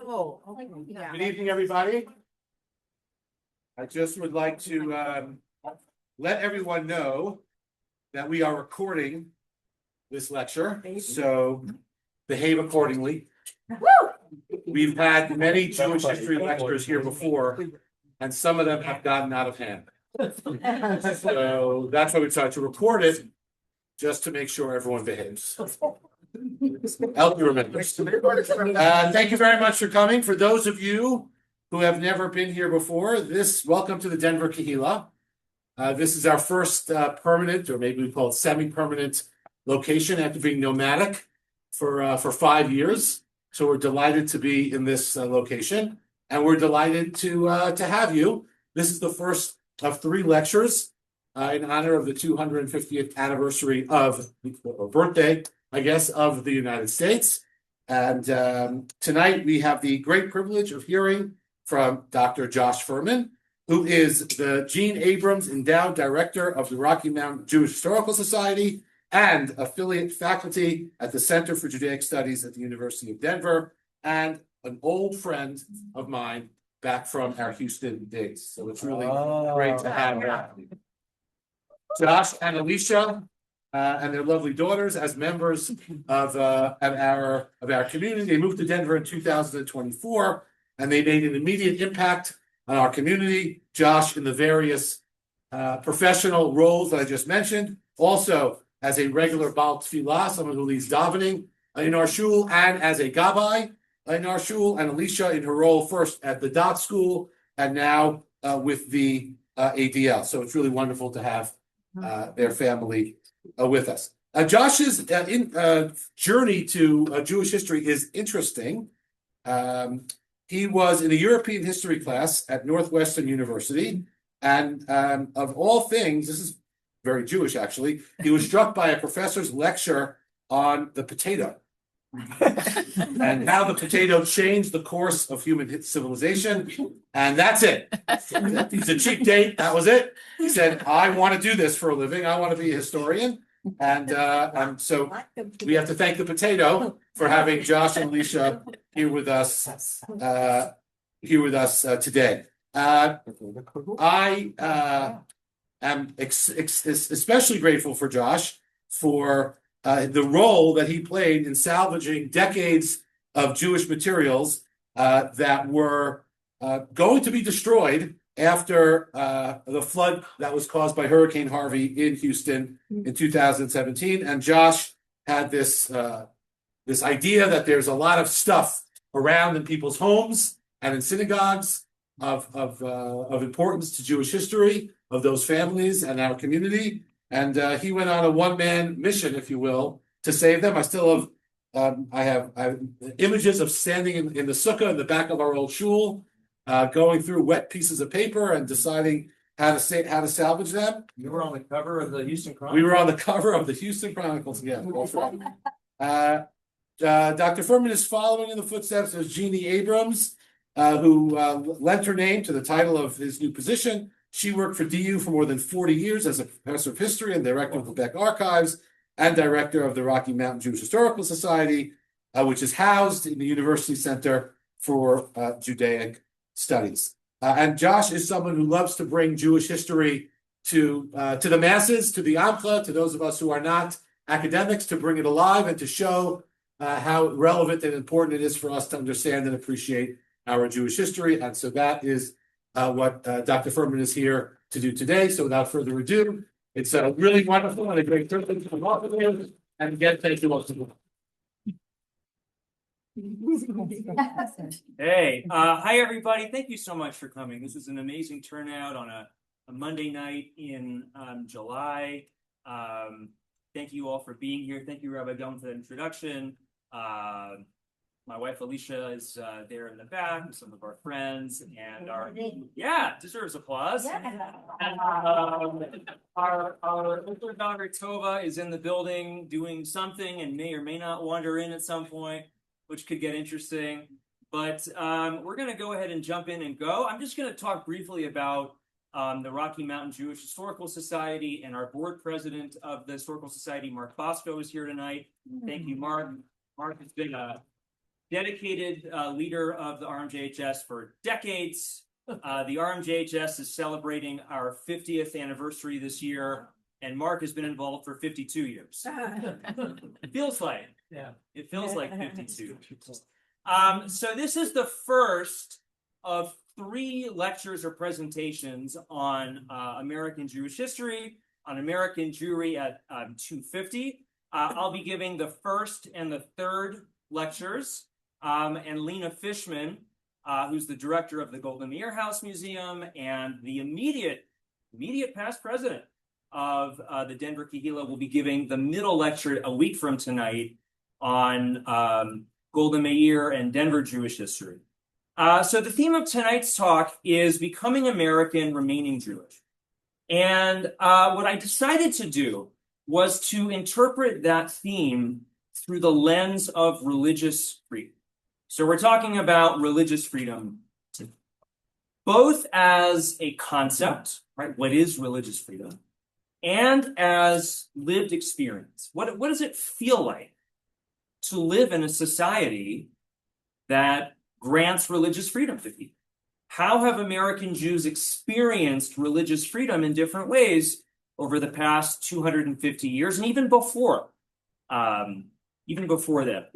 Oh, okay. Yeah. Good evening, everybody. I just would like to let everyone know that we are recording this lecture, so behave accordingly. We've had many Jewish history lectures here before, and some of them have gotten out of hand. So that's why we tried to record it, just to make sure everyone behaves. Help you remember. Thank you very much for coming. For those of you who have never been here before, welcome to the Denver Kahila. This is our first permanent, or maybe we call it semi-permanent location after being nomadic for 5 years. So we're delighted to be in this location, and we're delighted to have you. This is the first of 3 lectures in honor of the 250th anniversary of or birthday, I guess, of the United States. And tonight we have the great privilege of hearing from Dr. Josh Furman, who is the Gene Abrams Endowed Director of the Rocky Mountain Jewish Historical Society and affiliate faculty at the Center for Judaic Studies at the University of Denver, and an old friend of mine back from our Houston days. So it's really great to have Josh and Alicia and their lovely daughters as members of our community. They moved to Denver in 2024, and they made an immediate impact on our community. Josh in the various professional roles that I just mentioned, also as a regular Baal Tfilah, someone who leads davening in our shul, and as a gabbai in our shul, and Alicia in her role first at the Dot School and now with the ADL. So it's really wonderful to have their family with us. Josh's journey to Jewish history is interesting. He was in a European history class at Northwestern University, and of all things, this is very Jewish actually, he was struck by a professor's lecture on the potato and how the potato changed the course of human civilization. And that's it. It's a cheap date. That was it. He said, I want to do this for a living. I want to be a historian. And so we have to thank the potato for having Josh and Alicia here with us today. I am especially grateful for Josh for the role that he played in salvaging decades of Jewish materials that were going to be destroyed after the flood that was caused by Hurricane Harvey in Houston in 2017. And Josh had this idea that there's a lot of stuff around in people's homes and in synagogues of importance to Jewish history, of those families and our community. And he went on a one-man mission, if you will, to save them. I still have I have images of standing in the sukkah in the back of our old shul, going through wet pieces of paper and deciding how to salvage them. You were on the cover of the Houston Chronicles. We were on the cover of the Houston Chronicles. Yeah. Dr. Furman is following in the footsteps of Jeannie Abrams, who lent her name to the title of his new position. She worked for DU for more than 40 years as a professor of history and director of the Beck Archives and director of the Rocky Mountain Jewish Historical Society, which is housed in the University Center for Judaic Studies. And Josh is someone who loves to bring Jewish history to the masses, to the Amcha, to those of us who are not academics, to bring it alive and to show how relevant and important it is for us to understand and appreciate our Jewish history. And so that is what Dr. Furman is here to do today. So without further ado, it's really wonderful and a great privilege to come off of here. And again, thank you all so much. Hey, hi everybody. Thank you so much for coming. This is an amazing turnout on a Monday night in July. Thank you all for being here. Thank you, Rabbi Gum, for the introduction. My wife Alicia is there in the back, and some of our friends, and deserves applause. Yeah. And our older daughter Tova is in the building doing something and may or may not wander in at some point, which could get interesting. But we're going to go ahead and jump in and go. I'm just going to talk briefly about the Rocky Mountain Jewish Historical Society, and our board president of the Historical Society, Mark Bosco, is here tonight. Thank you, Mark. Mark has been a dedicated leader of the RMJHS for decades. The RMJHS is celebrating our 50th anniversary this year, and Mark has been involved for 52 years. It feels like, it feels like 52. So this is the first of 3 lectures or presentations on American Jewish history, on American Jewry at 250. I'll be giving the first and the third lectures, and Lena Fishman, who's the director of the Golda Meir House Museum and the immediate past president of the Denver Kehillah, will be giving the middle lecture a week from tonight on Golda Meir and Denver Jewish history. So the theme of tonight's talk is Becoming American, Remaining Jewish. And what I decided to do was to interpret that theme through the lens of religious freedom. So we're talking about religious freedom today, both as a concept, right? What is religious freedom? And as lived experience. What does it feel like to live in a society that grants religious freedom to people? How have American Jews experienced religious freedom in different ways over the past 250 years, and even before that?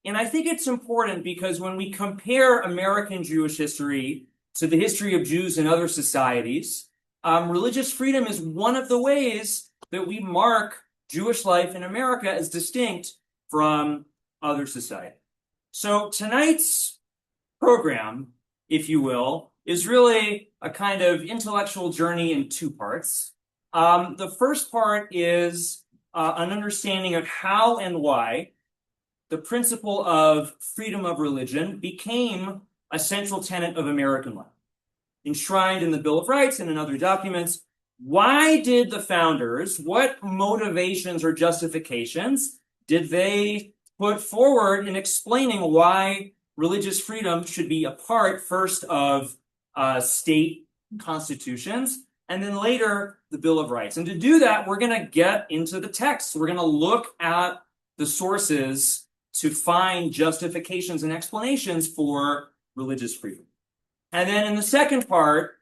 And I think it's important because when we compare American Jewish history to the history of Jews in other societies, religious freedom is one of the ways that we mark Jewish life in America as distinct from other societies. So tonight's program, if you will, is really a kind of intellectual journey in 2 parts. The first part is an understanding of how and why the principle of freedom of religion became a central tenet of American life, enshrined in the Bill of Rights and in other documents. Why did the founders, what motivations or justifications did they put forward in explaining why religious freedom should be a part first of state constitutions and then later the Bill of Rights? And to do that, we're going to get into the text. We're going to look at the sources to find justifications and explanations for religious freedom. And then in the second part,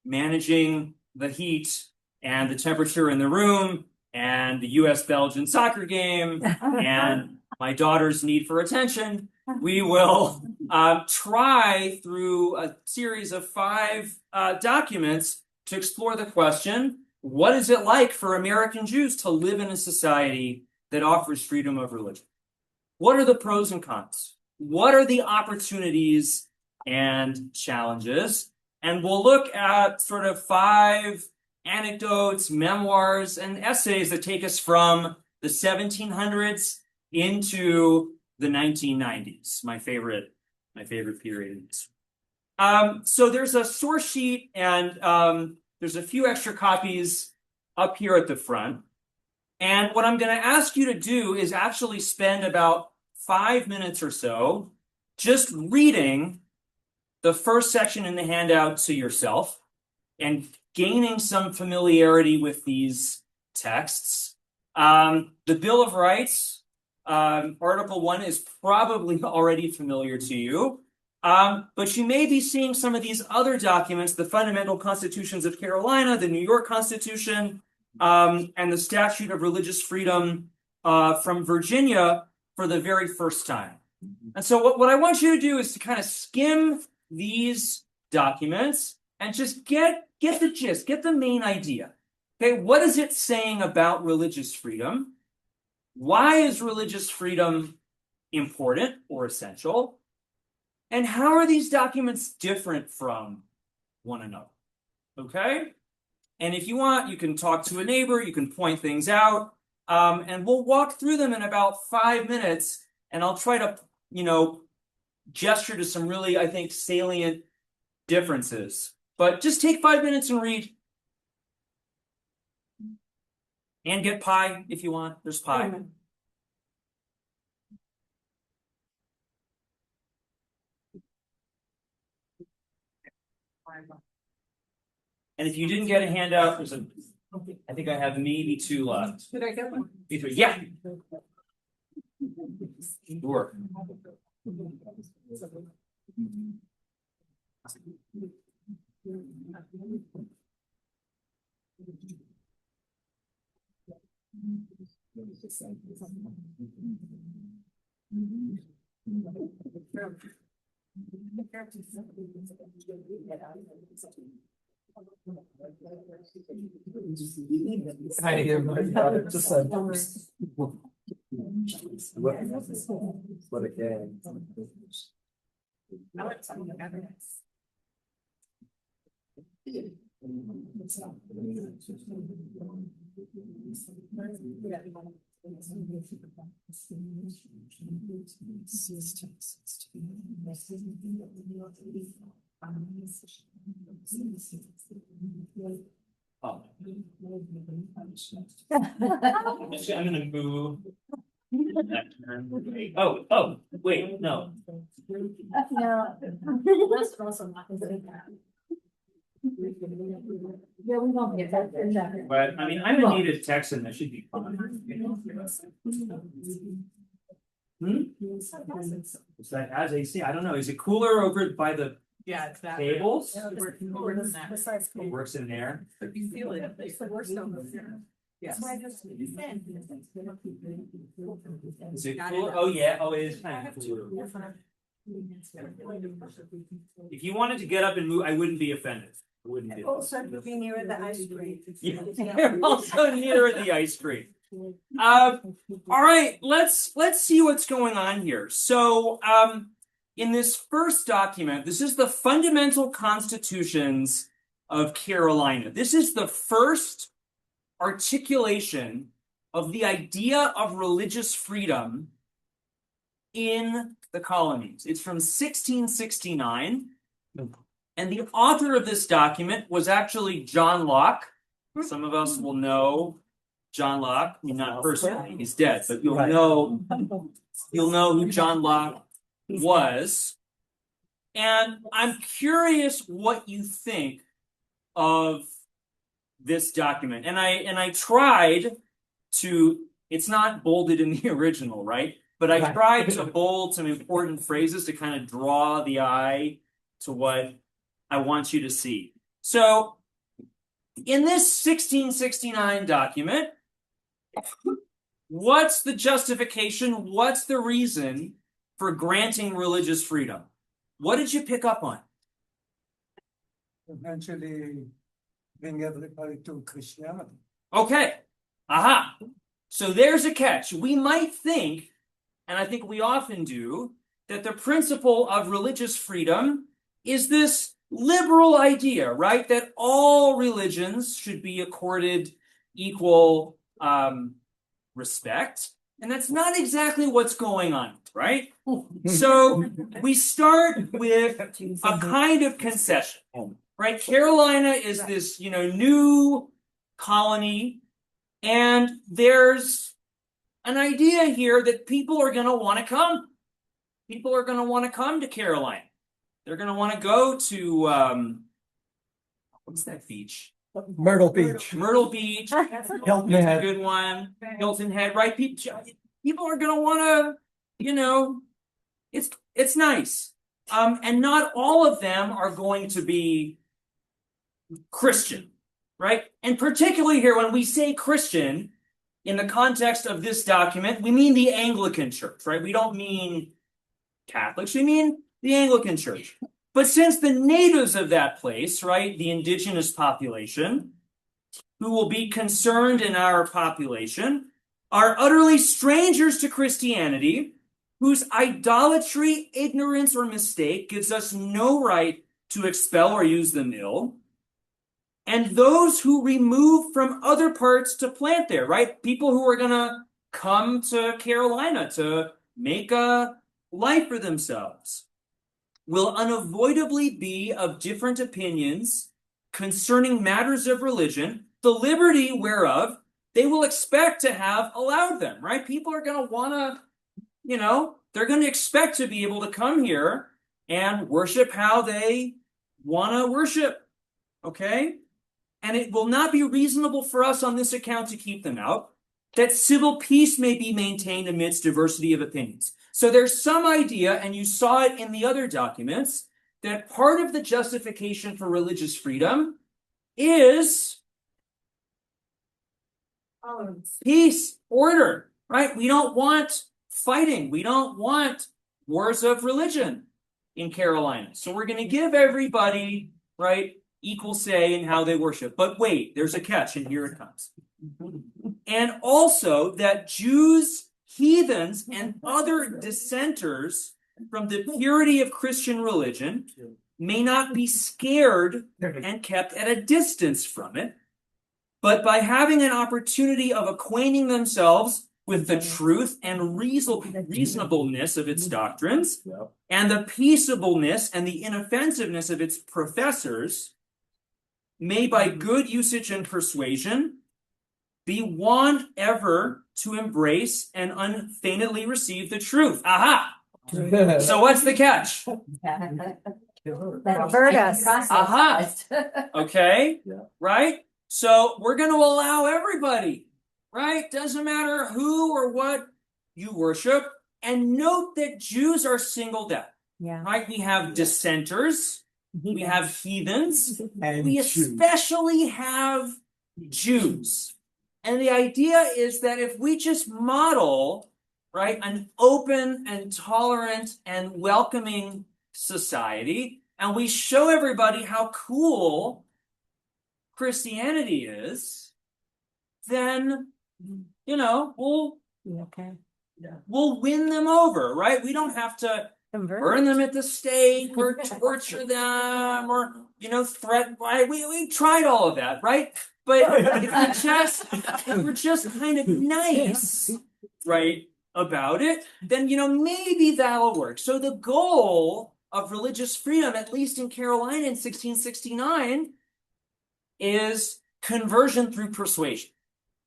managing the heat and the temperature in the room and the US-Belgian soccer game and my daughter's need for attention, we will try through a series of 5 documents to explore the question, what is it like for American Jews to live in a society that offers freedom of religion? What are the pros and cons? What are the opportunities and challenges? And we'll look at sort of 5 anecdotes, memoirs, and essays that take us from the 1700s into the 1990s, my favorite period. So there's a source sheet, and there's a few extra copies up here at the front. And what I'm going to ask you to do is actually spend about 5 minutes or so just reading the first section in the handout to yourself and gaining some familiarity with these texts. The Bill of Rights, Article 1, is probably already familiar to you, but you may be seeing some of these other documents, the Fundamental Constitutions of Carolina, the New York Constitution, and the Statute of Religious Freedom from Virginia for the very first time. And so what I want you to do is to kind of skim these documents and just get the gist, get the main idea. Okay, what is it saying about religious freedom? Why is religious freedom important or essential? And how are these documents different from one another? Okay? And if you want, you can talk to a neighbor, you can point things out, and we'll walk through them in about 5 minutes, and I'll try to, gesture to some really, I think, salient differences. But just take 5 minutes and read. And get pie if you want. There's pie. And if you didn't get a handout, I think I have maybe 2 left. Did I get one? Yeah. Sure. What a game. Oh. Actually, I'm gonna move. Oh, wait, no. No. That's also not. Yeah, we won't get that. But I mean, I'm gonna need a text and that should be fine. Is that as AC? I don't know. Is it cooler over by the Yeah, it's that. tables? Over than that. It works in there. But you feel it. It's the worst over there. Yes. Is it cooler? Oh, yeah. Oh, it is kind of cooler. If you wanted to get up and move, I wouldn't be offended. I wouldn't be. Also, be near the ice cream. You're also near the ice cream. All right, let's see what's going on here. So, in this first document, this is the Fundamental Constitutions of Carolina. This is the first articulation of the idea of religious freedom in the colonies. It's from 1669, and the author of this document was actually John Locke. Some of us will know John Locke. I mean, not personally, he's dead, but you'll know who John Locke was. And I'm curious what you think of this document. And I tried to, it's not bolded in the original, right? But I tried to bold some important phrases to kind of draw the eye to what I want you to see. So, in this 1669 document, what's the justification? What's the reason for granting religious freedom? What did you pick up on? Eventually bring everybody to Christianity. Okay. Aha. So there's a catch. We might think, and I think we often do, that the principle of religious freedom is this liberal idea, right? That all religions should be accorded equal respect. And that's not exactly what's going on, right? So we start with a kind of concession, right? Carolina is this, new colony, and there's an idea here that people are going to want to come. People are going to want to come to Carolina. They're going to want to go to, what's that beach? Myrtle Beach. Myrtle Beach. Hilton That's a Head. good one. Hilton Head, right? People are going to want to, it's nice. And not all of them are going to be Christian, right? And particularly here, when we say Christian, in the context of this document, we mean the Anglican Church, right? We don't mean Catholics, we mean the Anglican Church. But since the natives of that place, right, the indigenous population, who will be concerned in our population, are utterly strangers to Christianity, whose idolatry, ignorance, or mistake gives us no right to expel or use them ill, and those who remove from other parts to plant there, right? People who are going to come to Carolina to make a life for themselves, will unavoidably be of different opinions concerning matters of religion, the liberty whereof they will expect to have allowed them, right? People are going to want to, they're going to expect to be able to come here and worship how they want to worship, okay? And it will not be reasonable for us on this account to keep them out. that civil peace may be maintained amidst diversity of opinions. So there's some idea, and you saw it in the other documents, that part of the justification for religious freedom is peace, order, right? We don't want fighting. We don't want wars of religion in Carolina. So we're going to give everybody, right, equal say in how they worship. But wait, there's a catch, and here it comes. And also that Jews, heathens, and other dissenters from the purity of Christian religion may not be scared and kept at a distance from it, but by having an opportunity of acquainting themselves with the truth and reasonableness of its doctrines, and the peaceableness and the inoffensiveness of its professors, may by good usage and persuasion be wont ever to embrace and unfeignedly receive the truth. Aha! So what's the catch? That hurt us. Aha. Okay, right? So we're going to allow everybody, right? Doesn't matter who or what you worship. And note that Jews are singled out, Yeah. right? We have dissenters, we have heathens, And we Jews. especially have Jews. And the idea is that if we just model, right, an open and tolerant and welcoming society, and we show everybody how cool Christianity is, then, you know, we'll win them over, right? We don't have to burn them at the stake or torture them or, you know, threaten. Right? We tried all of that, right? But if we're just kind of nice, right, about it, then, you know, maybe that'll work. So the goal of religious freedom, at least in Carolina in 1669, is conversion through persuasion.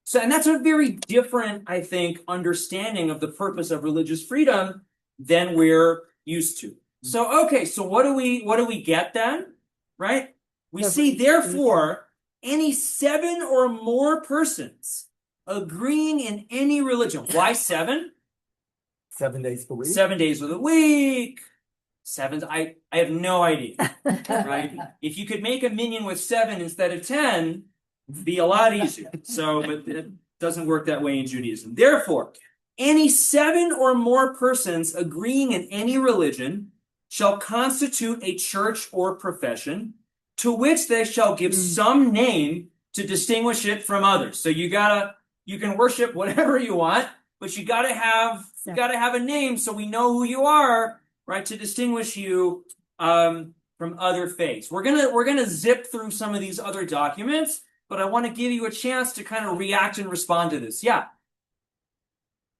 So, and that's a very different, I think, understanding of the purpose of religious freedom than we're used to. So, okay, so what do we get then? Right? We see, therefore, any 7 or more persons agreeing in any religion. Why 7? 7 days a week. 7 days of the week. I have no idea. Right? If you could make a minion with 7 instead of 10, it'd be a lot easier. So, but it doesn't work that way in Judaism. Therefore, any 7 or more persons agreeing in any religion shall constitute a church or profession, to which they shall give some name to distinguish it from others. So you can worship whatever you want, but you gotta have a name so we know who you are, right? To distinguish you from other faiths. We're gonna zip through some of these other documents, but I want to give you a chance to kind of react and respond to this. Yeah.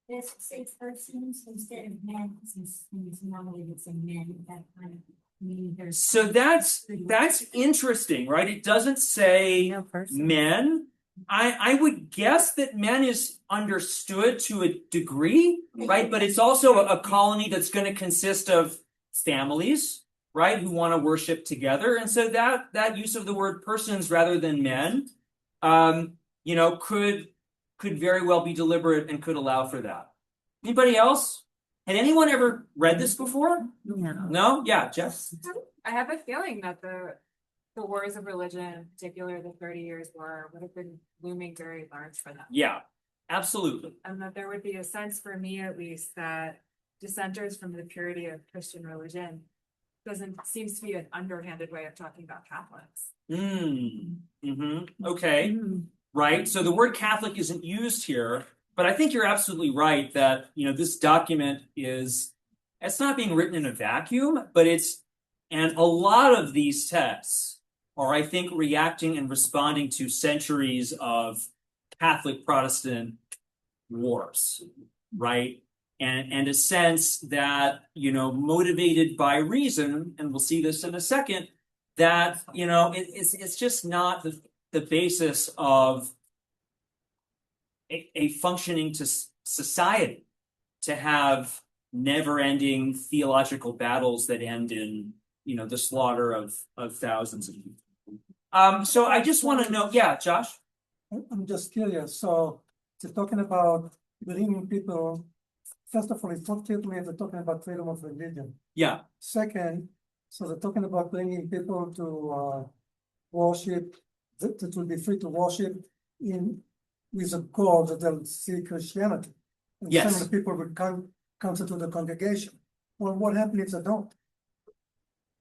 Let's say persons instead of men, since normally it's a men, that kind of meaning there's. So that's interesting, right? It doesn't say No person. men. I would guess that men is understood to a degree, right? But it's also a colony that's going to consist of families, right, who want to worship together. And so that use of the word persons rather than men, you know, could very well be deliberate and could allow for that. Anybody else? Had anyone ever read this before? No? Yeah, Jeff? I have a feeling that the wars of religion, in particular the 30 Years War, would have been looming very large for them. Yeah, absolutely. And that there would be a sense, for me at least, that dissenters from the purity of Christian religion seems to be an underhanded way of talking about Catholics. Okay. Right. So the word Catholic isn't used here, but I think you're absolutely right that, you know, this document it's not being written in a vacuum, but and a lot of these texts are, I think, reacting and responding to centuries of Catholic Protestant wars, right? And a sense that, you know, motivated by reason, and we'll see this in a second, that, you know, it's just not the basis of a functioning society to have never-ending theological battles that end in, you know, the slaughter of thousands of people. So I just want to know, yeah, Josh? I'm just curious. So they're talking about bringing people, first of all, it's not clear to me if they're talking about freedom of religion. Yeah, Second, so they're talking about bringing people to worship, that will be free to worship in with a goal that they'll see Christianity. And some Yes. of the people would come to the congregation. Well, what happens if they don't?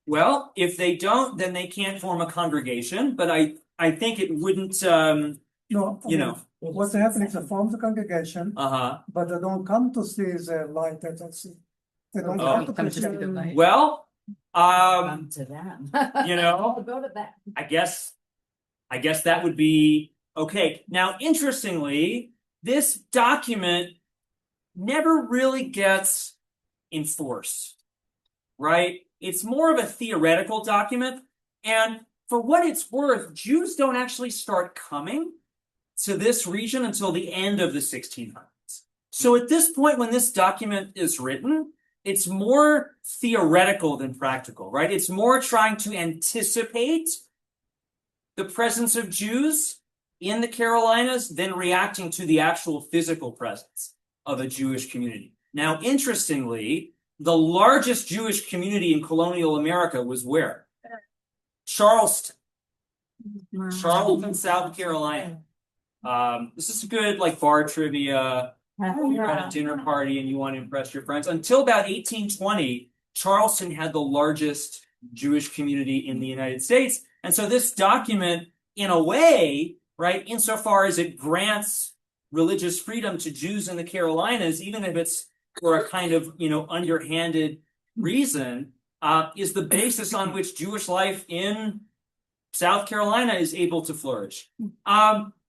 well, if they don't, then they can't form a congregation, but I think it wouldn't, No, I you mean, know, what's happening is they form the congregation, uh-huh. but they don't come to see the light that they see. They don't Oh. come to Christianity. Well, To them. you know, Go to that. I guess that would be okay. Now, interestingly, this document never really gets enforced, right? It's more of a theoretical document. And for what it's worth, Jews don't actually start coming to this region until the end of the 1600s. So at this point, when this document is written, it's more theoretical than practical, right? It's more trying to anticipate the presence of Jews in the Carolinas than reacting to the actual physical presence of a Jewish community. Now, interestingly, the largest Jewish community in colonial America was where? Charleston, South Carolina. This is a good like bar trivia at a dinner party and you want to impress your friends. Until about 1820, Charleston had the largest Jewish community in the United States. And so this document, in a way, right, insofar as it grants religious freedom to Jews in the Carolinas, even if it's for a kind of, underhanded reason, is the basis on which Jewish life in South Carolina is able to flourish.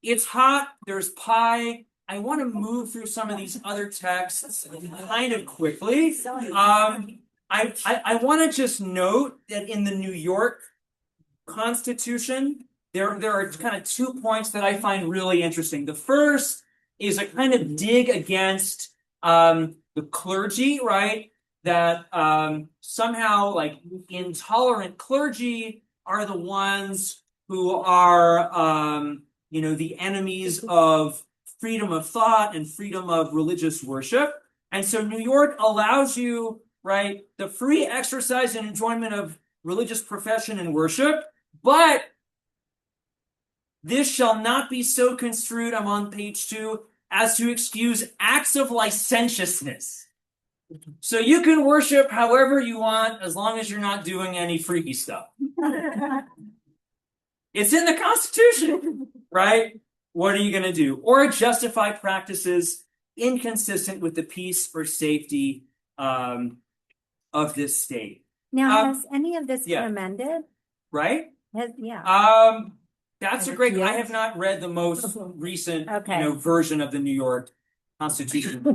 It's hot, there's pie. I want to move through some of these other texts kind of quickly. I want to just note that in the New York Constitution, there are kind of 2 points that I find really interesting. The first is a kind of dig against the clergy, right? That somehow like intolerant clergy are the ones who are the enemies of freedom of thought and freedom of religious worship. And so New York allows you, right, the free exercise and enjoyment of religious profession and worship, but this shall not be so construed, I'm on page 2, as to excuse acts of licentiousness. So you can worship however you want as long as you're not doing any freaky stuff. It's in the Constitution, right? What are you going to do? Or justify practices inconsistent with the peace or safety of this state. Now, has any of this yeah. been amended? Right? Yeah. That's a great. I have not read the most recent, Okay. Version of the New York Constitution.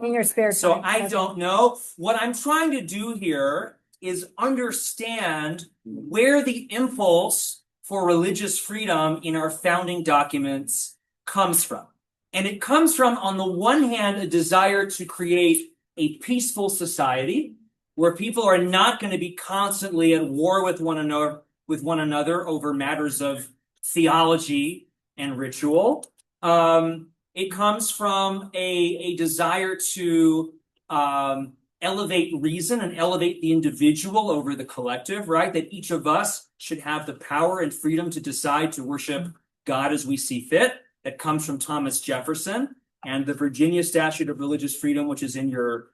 In your spare time. So I don't know. What I'm trying to do here is understand where the impulse for religious freedom in our founding documents comes from. And it comes from, on the one hand, a desire to create a peaceful society where people are not going to be constantly at war with one another over matters of theology and ritual. It comes from a desire to elevate reason and elevate the individual over the collective, right? That each of us should have the power and freedom to decide to worship God as we see fit. That comes from Thomas Jefferson and the Virginia Statute of Religious Freedom, which is in your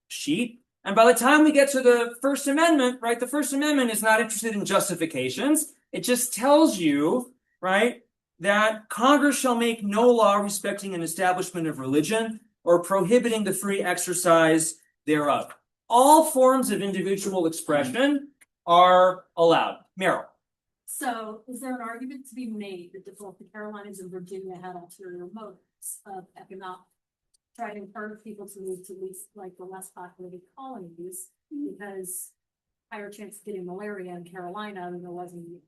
sheet. And by the time we get to the First Amendment, right, the First Amendment is not interested in justifications. It just tells you, right, that Congress shall make no law respecting an establishment of religion or prohibiting the free exercise thereof. All forms of individual expression are allowed. Meryl. So is there an argument to be made that both the Carolinas and Virginia had ulterior motives of economic, trying to encourage people to move to least like the less populated colonies because higher chance of getting malaria in Carolina than there was in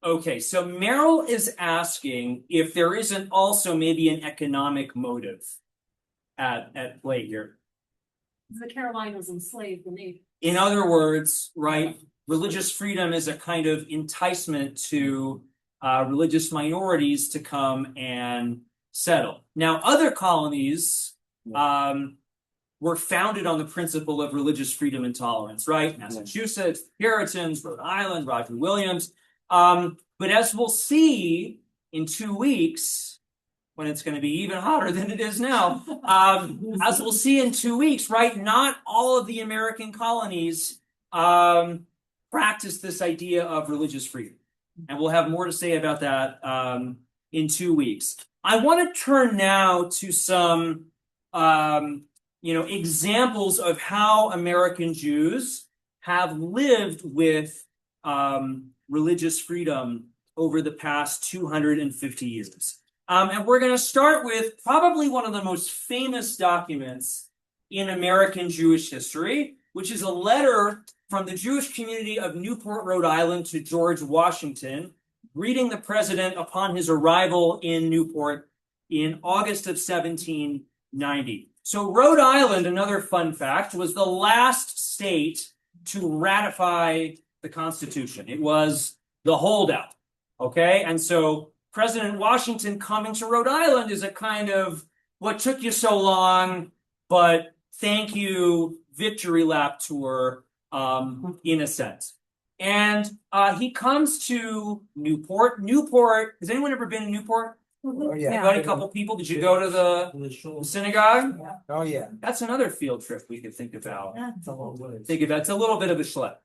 Okay, so Meryl is asking if there isn't also maybe an economic motive at play here. the Carolinas enslaved the native. In other words, right, religious freedom is a kind of enticement to religious minorities to come and settle. Now, other colonies were founded on the principle of religious freedom and tolerance, right? Massachusetts, Puritans, Rhode Island, Roger Williams. But as we'll see in 2 weeks, when it's going to be even hotter than it is now, as we'll see in 2 weeks, right? Not all of the American colonies practice this idea of religious freedom. And we'll have more to say about that in 2 weeks. I want to turn now to some examples of how American Jews have lived with religious freedom over the past 250 years. And we're going to start with probably one of the most famous documents in American Jewish history, which is a letter from the Jewish community of Newport, Rhode Island to George Washington, greeting the president upon his arrival in Newport in August of 1790. So Rhode Island, another fun fact, was the last state to ratify the Constitution. It was the holdout, okay? And so President Washington coming to Rhode Island is a kind of what took you so long, but thank you victory lap tour in a sense. And he comes to Newport. Newport, has anyone ever been in Newport? Oh, yeah. Anybody, a couple people? Did you go to the synagogue? Oh, yeah. That's another field trip we could think about. It's a long way. Think about it's a little bit of a schlep.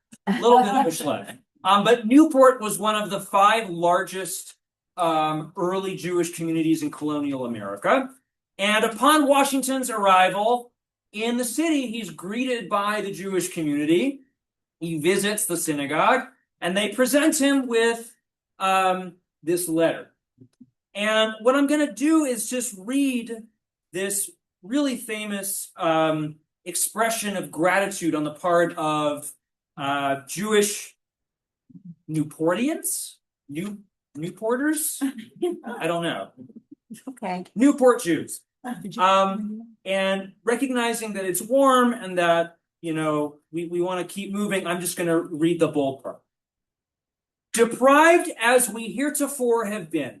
But Newport was one of the 5 largest early Jewish communities in colonial America. And upon Washington's arrival in the city, he's greeted by the Jewish community. He visits the synagogue, and they present him with this letter. And what I'm going to do is just read this really famous expression of gratitude on the part of Jewish Newportians? Newporters? I don't know. Okay. Newport Jews. And recognizing that it's warm and that, we want to keep moving, I'm just going to read the bold part. Deprived as we heretofore have been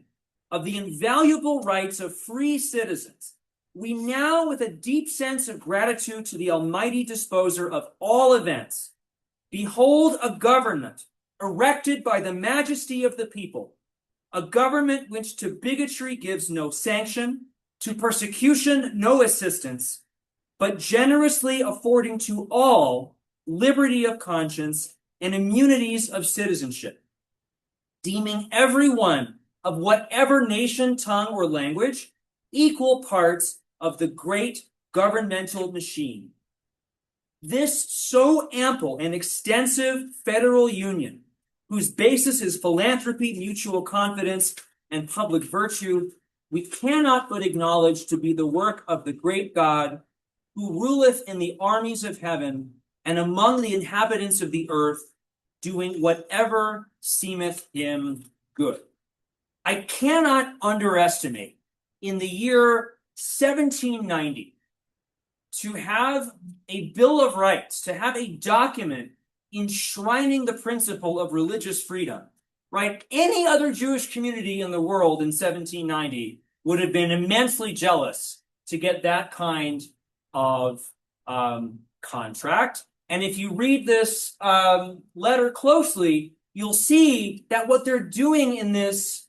of the invaluable rights of free citizens, we now, with a deep sense of gratitude to the Almighty Disposer of all events, behold a government erected by the majesty of the people, a government which to bigotry gives no sanction, to persecution no assistance, but generously affording to all liberty of conscience and immunities of citizenship, deeming everyone of whatever nation, tongue, or language equal parts of the great governmental machine. This so ample and extensive federal union, whose basis is philanthropy, mutual confidence, and public virtue, we cannot but acknowledge to be the work of the great God, who ruleth in the armies of heaven and among the inhabitants of the earth, doing whatever seemeth him good. I cannot underestimate, in the year 1790, to have a Bill of Rights, to have a document enshrining the principle of religious freedom, right? Any other Jewish community in the world in 1790 would have been immensely jealous to get that kind of contract. And if you read this letter closely, you'll see that what they're doing in this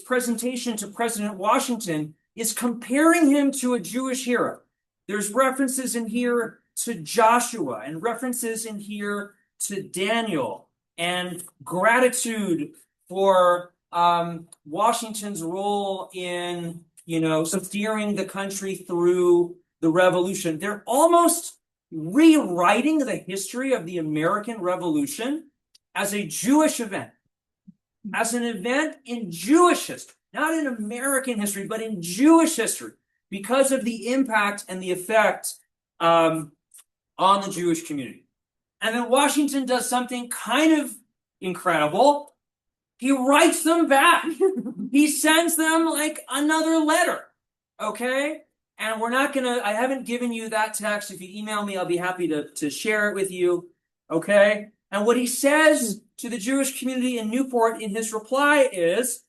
presentation to President Washington is comparing him to a Jewish hero. There's references in here to Joshua and references in here to Daniel, and gratitude for Washington's role in, steering the country through the revolution. They're almost rewriting the history of the American Revolution as a Jewish event, as an event in Jewish history, not in American history, but in Jewish history, because of the impact and the effect on the Jewish community. And then Washington does something kind of incredible. He writes them back. He sends them like another letter. Okay? And I haven't given you that text. If you email me, I'll be happy to share it with you. Okay? And what he says to the Jewish community in Newport in his reply is,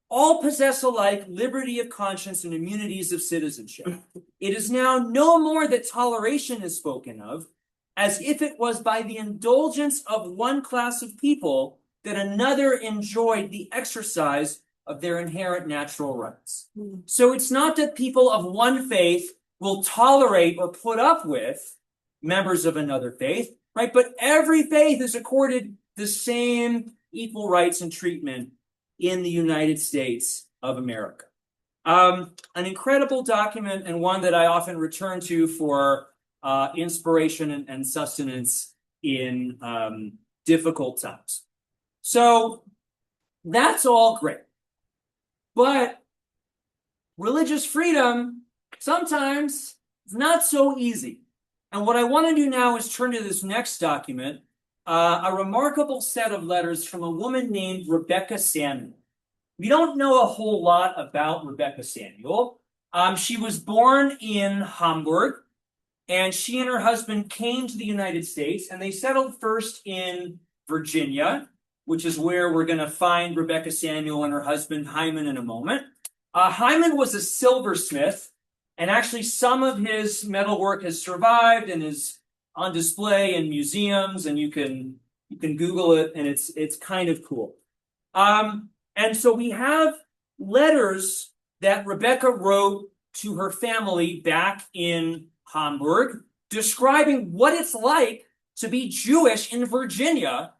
all possess alike liberty of conscience and immunities of citizenship. It is now no more that toleration is spoken of, as if it was by the indulgence of one class of people that another enjoyed the exercise of their inherent natural rights. So it's not that people of one faith will tolerate or put up with members of another faith, right? But every faith is accorded the same equal rights and treatment in the United States of America. An incredible document, and one that I often return to for inspiration and sustenance in difficult times. So that's all great. But religious freedom sometimes is not so easy. And what I want to do now is turn to this next document, a remarkable set of letters from a woman named Rebecca Samuel. We don't know a whole lot about Rebecca Samuel. She was born in Hamburg, and she and her husband came to the United States, and they settled first in Virginia, which is where we're going to find Rebecca Samuel and her husband Hyman in a moment. Hyman was a silversmith, and actually some of his metalwork has survived and is on display in museums, and you can Google it, and it's kind of cool. And so we have letters that Rebecca wrote to her family back in Hamburg, describing what it's like to be Jewish in Virginia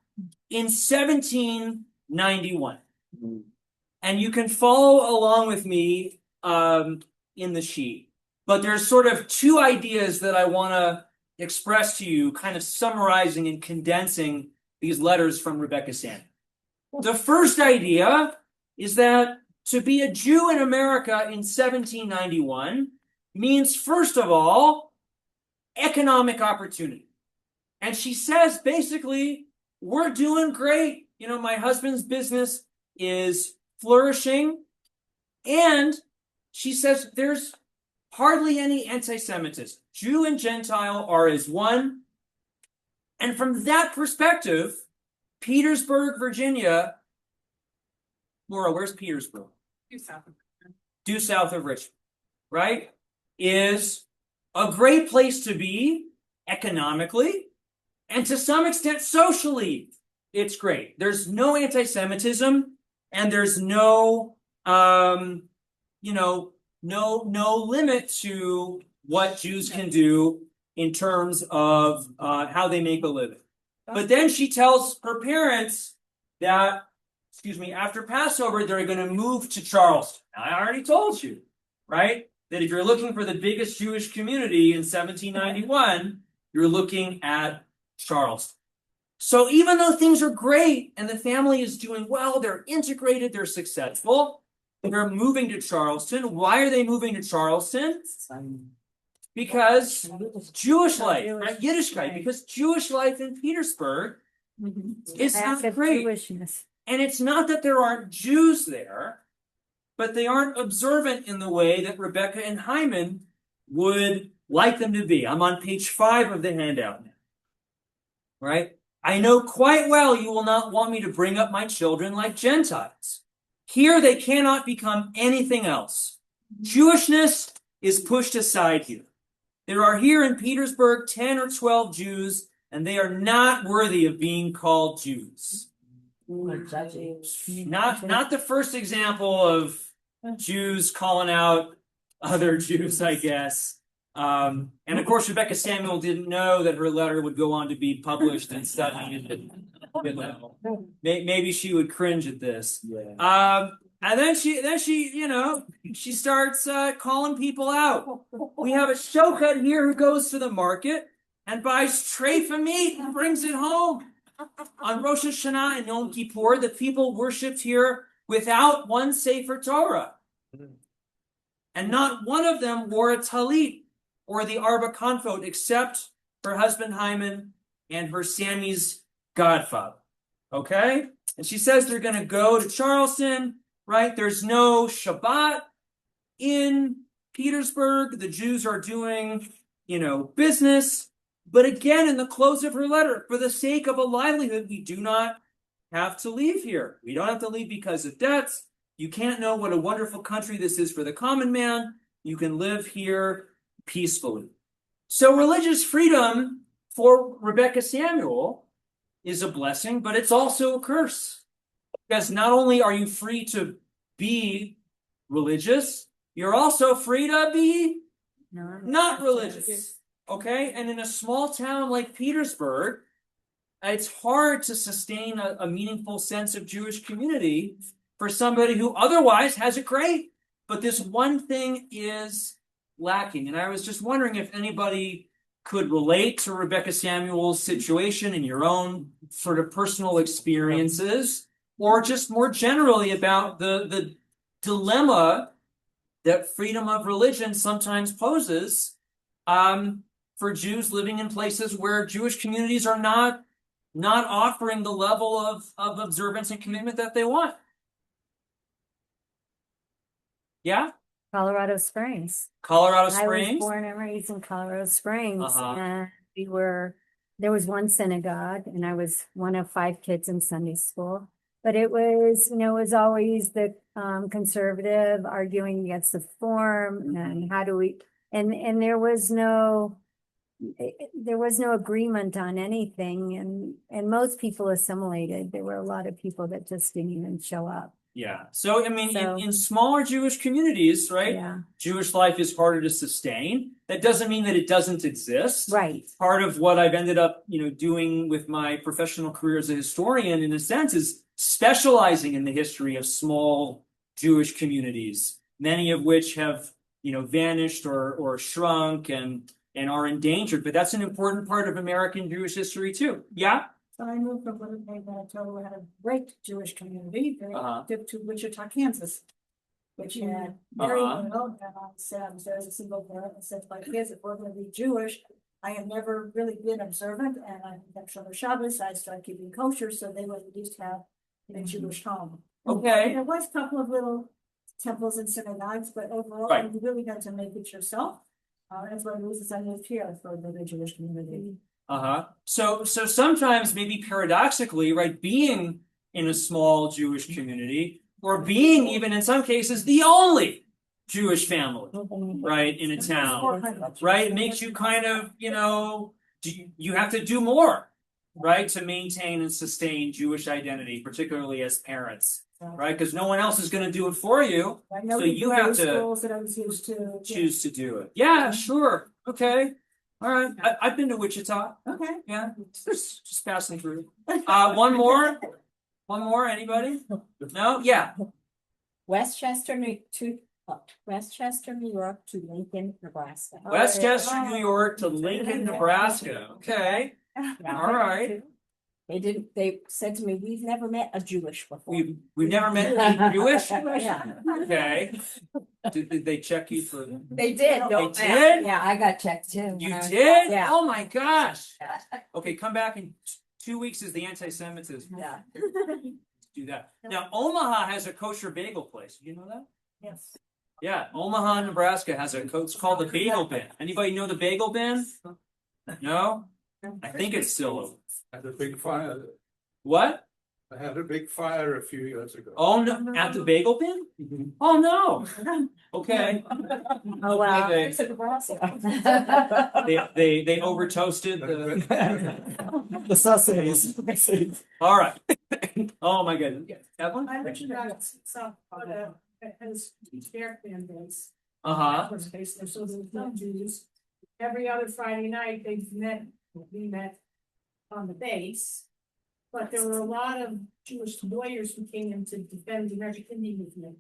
in 1791. And you can follow along with me in the sheet. But there's sort of two ideas that I want to express to you, kind of summarizing and condensing these letters from Rebecca Samuel. The first idea is that to be a Jew in America in 1791 means, first of all, economic opportunity. And she says, basically, we're doing great. You know, my husband's business is flourishing. And she says there's hardly any anti-Semitism. Jew and Gentile are as one. And from that perspective, Petersburg, Virginia, Laura, where's Petersburg? Due south of Richmond, right? Is a great place to be economically, and to some extent socially. It's great. There's no anti-Semitism, and there's no, no limit to what Jews can do in terms of how they make a living. But then she tells her parents that, after Passover, they're going to move to Charleston. Now, I already told you, right, that if you're looking for the biggest Jewish community in 1791, you're looking at Charleston. So even though things are great and the family is doing well, they're integrated, they're successful, they're moving to Charleston. Why are they moving to Charleston? Because Jewish life, right? Yiddishkeit, because Jewish life in Petersburg is not great. Jewishness. And it's not that there aren't Jews there, but they aren't observant in the way that Rebecca and Hyman would like them to be. I'm on page 5 of the handout now. Right? I know quite well you will not want me to bring up my children like Gentiles. Here they cannot become anything else. Jewishness is pushed aside here. There are here in Petersburg 10 or 12 Jews, and they are not worthy of being called Jews. Not the first example of Jews calling out other Jews, I guess. And of course, Rebecca Samuel didn't know that her letter would go on to be published and studied. Maybe she would cringe at this. And then she starts calling people out. We have a showcut here who goes to the market and buys treif of meat and brings it home. On Rosh Hashanah and Yom Kippur, the people worshipped here without one Sefer Torah. And not one of them wore a talit or the Arba Konfot except her husband Hyman and her Sammy's godfather. Okay? And she says they're going to go to Charleston, right? There's no Shabbat in Petersburg. The Jews are doing, business. But again, in the close of her letter, for the sake of a livelihood, we do not have to leave here. We don't have to leave because of debts. You can't know what a wonderful country this is for the common man. You can live here peacefully. So religious freedom for Rebecca Samuel is a blessing, but it's also a curse. Because not only are you free to be religious, you're also free to be not religious. Okay? And in a small town like Petersburg, it's hard to sustain a meaningful sense of Jewish community for somebody who otherwise has it great. But this one thing is lacking. And I was just wondering if anybody could relate to Rebecca Samuel's situation in your own sort of personal experiences, or just more generally about the dilemma that freedom of religion sometimes poses for Jews living in places where Jewish communities are not offering the level of observance and commitment that they want. Yeah? Colorado Springs. Colorado I was Springs? born and raised in Colorado Springs, Uh-huh. and there was one synagogue, and I was one of 5 kids in Sunday school. But it was, it was always the conservative arguing against the form, and how do we, and there was no agreement on anything, and most people assimilated. There were a lot of people that just didn't even show up. Yeah. So, I mean, So- in smaller Jewish communities, right? Yeah, Jewish life is harder to sustain. That doesn't mean that it doesn't exist. right. Part of what I've ended up, doing with my professional career as a historian, in a sense, is specializing in the history of small Jewish communities, many of which have, vanished or shrunk and are endangered. But that's an important part of American Jewish history too. Yeah? So I moved from Winnipeg, Manitoba, had a great Jewish community, very Uh-huh. active, to Wichita, Kansas. Which had very Uh-huh. well, and I said, as a single parent, I said, my kids, if we're gonna be Jewish, I have never really been observant, and I kept Shomer Shabbos, I started keeping kosher, so they would at least have a Jewish home. Okay. There was a couple of little temples and synagogues, but overall, Right. you really got to make it yourself. That's one of the reasons I moved here for the Jewish community. Uh-huh. So sometimes, maybe paradoxically, right, being in a small Jewish community, or being even in some cases the only Jewish family, right, in a town, right, it makes you kind of, you have to do more, right, to maintain and sustain Jewish identity, particularly as parents, right, because no one else is going to do it for you. I know So the you have to schools that I was used to. Choose to do it. Yeah, sure. Okay. All right. I've been to Wichita. Okay. Yeah, just passing through. One more. Anybody? No. Yeah. Westchester, New York to Lincoln, Nebraska. Westchester, New York to Lincoln, Nebraska. Okay. All right. They said to me, we've never met a Jewish before. We've never met any Jewish. Yeah. Okay. Did they check you for? They did. They did? Yeah, I got checked too. You did? Yeah. Oh my gosh. Okay, come back in 2 weeks is the anti-Semitism. Yeah. Do that. Now, Omaha has a kosher bagel place. Do you know that? Yes. Yeah, Omaha, Nebraska has it's called the Bagel Bin. Anybody know the Bagel Bin? No? I think it's still open. Had a big fire. What? I had a big fire a few years ago. Oh, no, at the Bagel Bin? Mhm. Oh, no. Okay. Oh, wow. They over toasted the. The sausages. All right. Oh, my goodness. Evelyn? I mentioned that South Dakota has their fan base. Uh-huh. Space there, so there's no Jews. Every other Friday night, we met on the base. But there were a lot of Jewish lawyers who came in to defend the American Indian movement.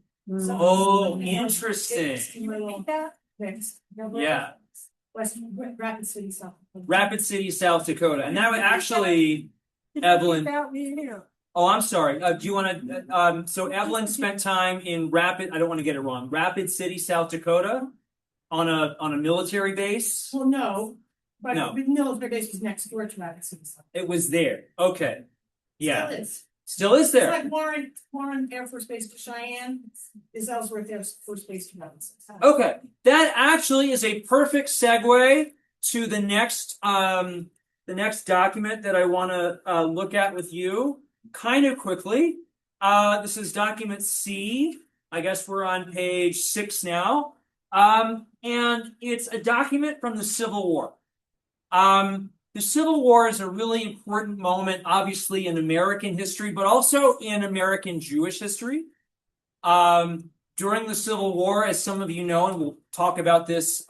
So- Oh, interesting. Yeah. West Rapid City, South. Dakota. Rapid City, South Dakota. And that would actually, Evelyn. About me here. Oh, I'm sorry. Do you want to? So Evelyn spent time in I don't want to get it wrong. Rapid City, South Dakota, on a military base. Well, no, but No. the military base was next door to Rapid City. South. It was there. Okay. Yeah. Still is. Still is It's there. like Warren Air Force Base to Cheyenne is Ellsworth Air Force Base to Rapid City. Okay. That actually is a perfect segue to the next document that I want to look at with you. kind of quickly. This is document C. I guess we're on page 6 now. And it's a document from the Civil War. The Civil War is a really important moment, obviously, in American history, but also in American Jewish history. During the Civil War, as some of you know, and we'll talk about this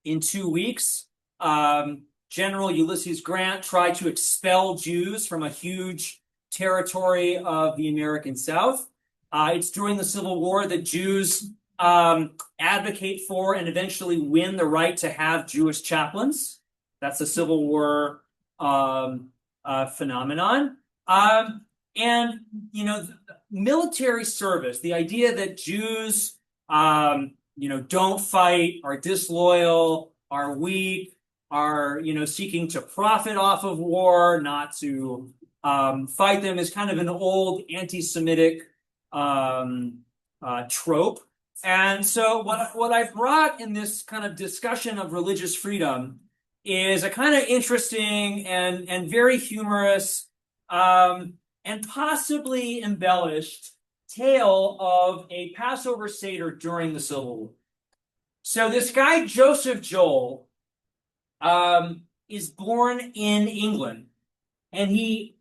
in 2 weeks, General Ulysses Grant tried to expel Jews from a huge territory of the American South. It's during the Civil War that Jews advocate for and eventually win the right to have Jewish chaplains. That's a Civil War phenomenon. And, you know, military service, the idea that Jews, you know, don't fight, are disloyal, are weak, are, you know, seeking to profit off of war, not to fight them, is kind of an old anti-Semitic trope. And so what I've brought in this kind of discussion of religious freedom is a kind of interesting and very humorous and possibly embellished tale of a Passover Seder during the Civil War. So this guy, Joseph Joel, is born in England, and he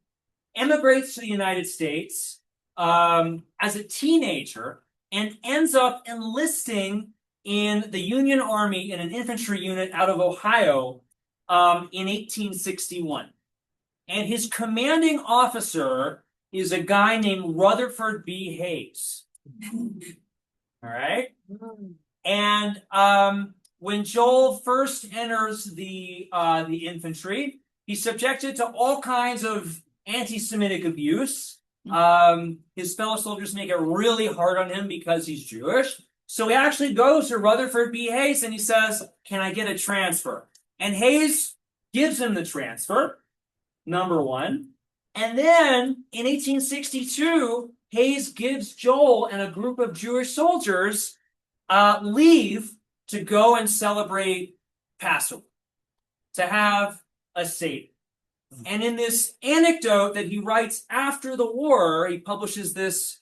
emigrates to the United States as a teenager and ends up enlisting in the Union Army in an infantry unit out of Ohio in 1861. And his commanding officer is a guy named Rutherford B. Hayes. All right? And when Joel first enters the infantry, he's subjected to all kinds of anti-Semitic abuse. His fellow soldiers make it really hard on him because he's Jewish. So he actually goes to Rutherford B. Hayes and he says, "Can I get a transfer?" And Hayes gives him the transfer, number one. And then in 1862, Hayes gives Joel and a group of Jewish soldiers leave to go and celebrate Passover, to have a Seder. And in this anecdote that he writes after the war, he publishes this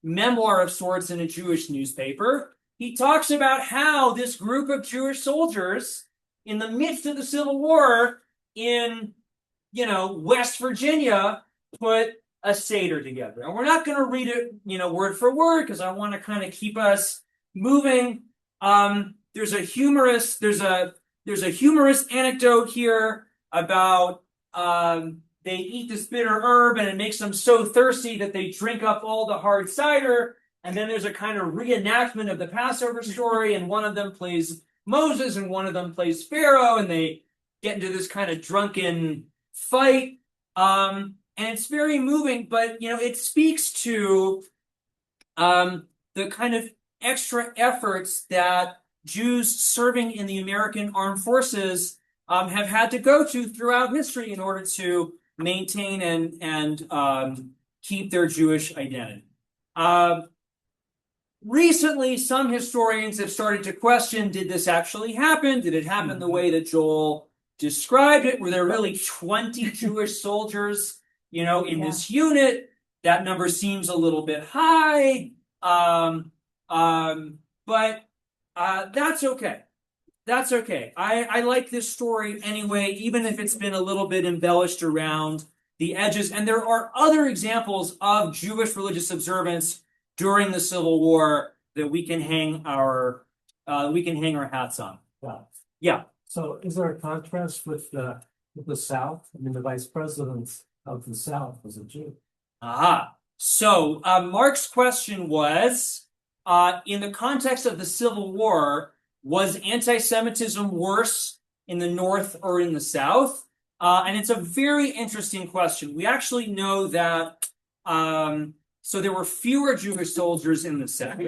memoir of sorts in a Jewish newspaper. He talks about how this group of Jewish soldiers in the midst of the Civil War in, you know, West Virginia put a Seder together. And we're not going to read it, you know, word for word because I want to kind of keep us moving. There's a humorous anecdote here about they eat this bitter herb and it makes them so thirsty that they drink up all the hard cider. And then there's a kind of reenactment of the Passover story, and one of them plays Moses and one of them plays Pharaoh, and they get into this kind of drunken fight. And it's very moving, but you know, it speaks to the kind of extra efforts that Jews serving in the American armed forces have had to go to throughout history in order to maintain and keep their Jewish identity. Recently, some historians have started to question, did this actually happen? Did it happen the way that Joel described it? Were there really 20 Jewish soldiers, you know, in this unit? That number seems a little bit high. But that's okay. That's okay. I like this story anyway, even if it's been a little bit embellished around the edges. And there are other examples of Jewish religious observance during the Civil War that we can hang our hats on. Wow. Yeah. So is there a contrast with the South? I mean, the vice president of the South was a Jew. Aha. So Mark's question was, in the context of the Civil War, was anti-Semitism worse in the North or in the South? And it's a very interesting question. We actually know that so there were fewer Jewish soldiers in the South,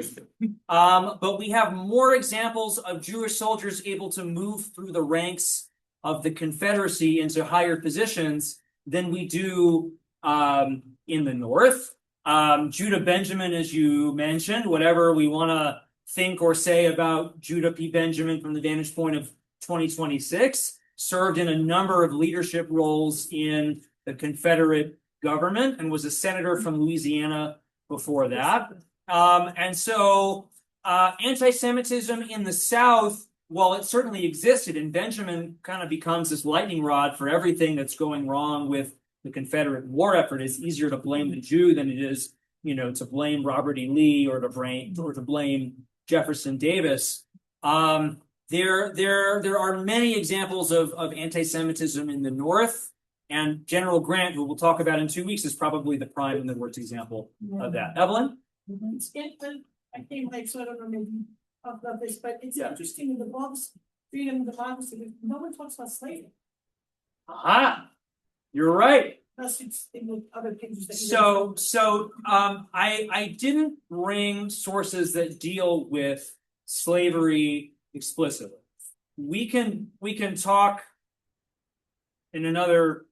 but we have more examples of Jewish soldiers able to move through the ranks of the Confederacy into higher positions than we do in the North. Judah Benjamin, as you mentioned, whatever we want to think or say about Judah P. Benjamin from the vantage point of 2026, served in a number of leadership roles in the Confederate government and was a senator from Louisiana before that. And so anti-Semitism in the South, while it certainly existed, and Benjamin kind of becomes this lightning rod for everything that's going wrong with the Confederate war effort. It's easier to blame the Jew than it is, to blame Robert E. Lee or to blame Jefferson Davis. There are many examples of anti-Semitism in the North, and General Grant, who we'll talk about in 2 weeks, is probably the prime and the worst example of that. Evelyn? I think like sort of maybe of this, but it's Yeah. interesting in the books, freedom, democracy, no one talks about slavery. Aha! You're right. Unless it's in the other pages that you. I didn't bring sources that deal with slavery explicitly. We can talk in another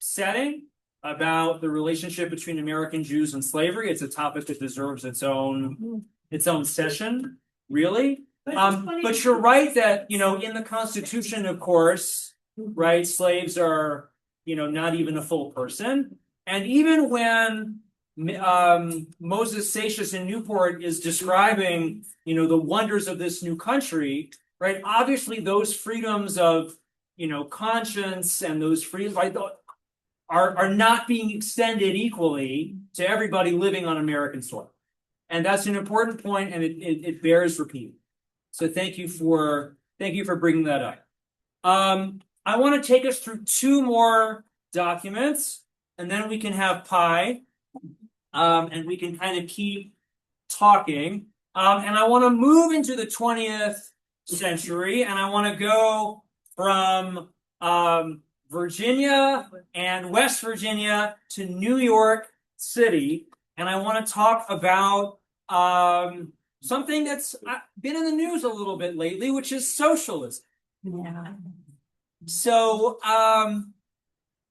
setting about the relationship between American Jews and slavery. It's a topic that deserves its own session, really. But you're right that in the Constitution, of course, right, slaves are not even a full person. And even when Moses Seixas in Newport is describing, the wonders of this new country, right? Obviously, those freedoms of, conscience and those freedoms are not being extended equally to everybody living on American soil. And that's an important point, and it bears repeating. So thank you for bringing that up. I want to take us through 2 more documents, and then we can have pie, and we can kind of keep talking. And I want to move into the 20th century, and I want to go from Virginia and West Virginia to New York City, and I want to talk about something that's been in the news a little bit lately, which is socialism. Yeah. So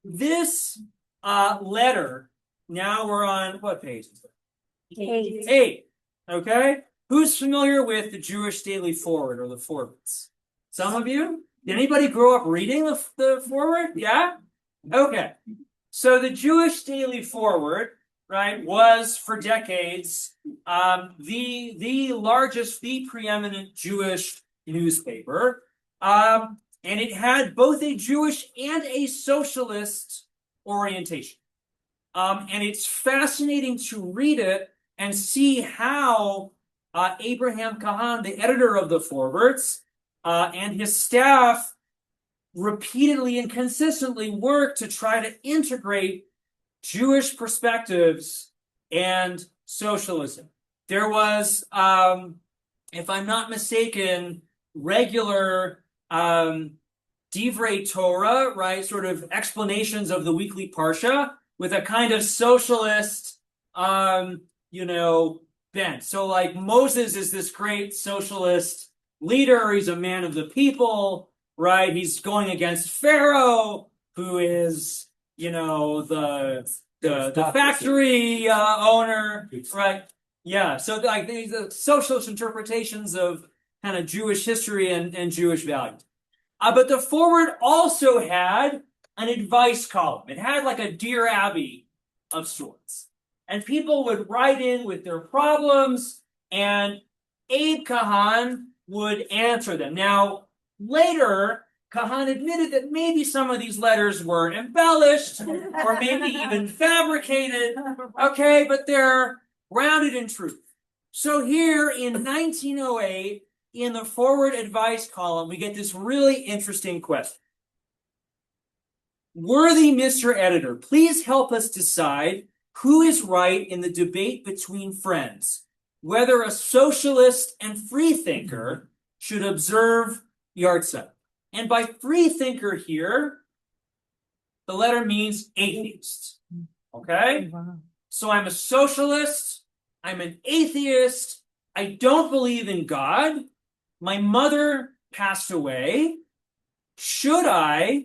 this letter, now we're on what page is it? 8. Okay. Who's familiar with the Jewish Daily Forward or the Forwards? Some of you? Did anybody grow up reading the Forward? Yeah? Okay. So the Jewish Daily Forward, right, was for decades the largest, the preeminent Jewish newspaper. And it had both a Jewish and a socialist orientation. And it's fascinating to read it and see how Abraham Kahan, the editor of the Forwards, and his staff repeatedly and consistently worked to try to integrate Jewish perspectives and socialism. There was, if I'm not mistaken, regular Divrei Torah, right, sort of explanations of the weekly Parsha with a kind of socialist, bent. So like Moses is this great socialist leader. He's a man of the people, right? He's going against Pharaoh, who is, the factory owner, right? Yeah. So like these socialist interpretations of kind of Jewish history and Jewish values. But the Forward also had an advice column. It had like a Dear Abby of sorts. And people would write in with their problems, and Abe Kahan would answer them. Now, later, Kahan admitted that maybe some of these letters were embellished or maybe even fabricated, okay, but they're grounded in truth. So here in 1908, in the Forward advice column, we get this really interesting question. Worthy Mr. Editor, please help us decide who is right in the debate between friends, whether a socialist and freethinker should observe Yartzeit. And by freethinker here, the letter means atheist. Okay? Wow. So I'm a socialist, I'm an atheist, I don't believe in God, my mother passed away. Should I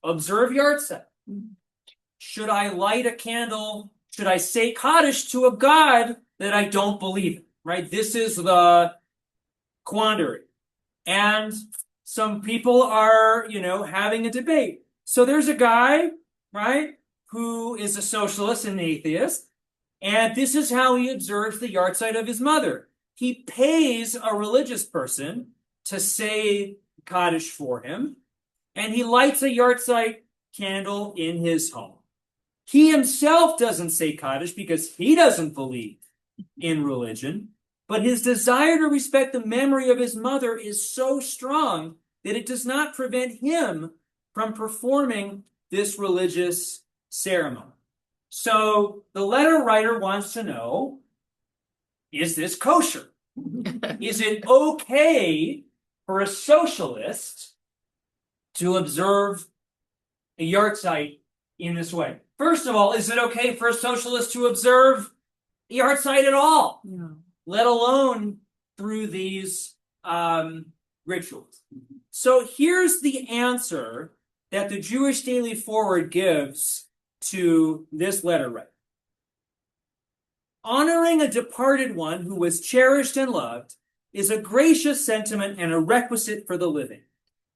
observe Yartzeit? Should I light a candle? Should I say Kaddish to a God that I don't believe in? Right? This is the quandary. And some people are, having a debate. So there's a guy, right, who is a socialist and an atheist, and this is how he observes the yahrzeit of his mother. He pays a religious person to say Kaddish for him, and he lights a yahrzeit candle in his home. He himself doesn't say Kaddish because he doesn't believe in religion, but his desire to respect the memory of his mother is so strong that it does not prevent him from performing this religious ceremony. So the letter writer wants to know, is this kosher? Is it okay for a socialist to observe a yahrzeit in this way? First of all, is it okay for a socialist to observe a yahrzeit at all? No. Let alone through these rituals. So here's the answer that the Jewish Daily Forward gives to this letter writer. Honoring a departed one who was cherished and loved is a gracious sentiment and a requisite for the living.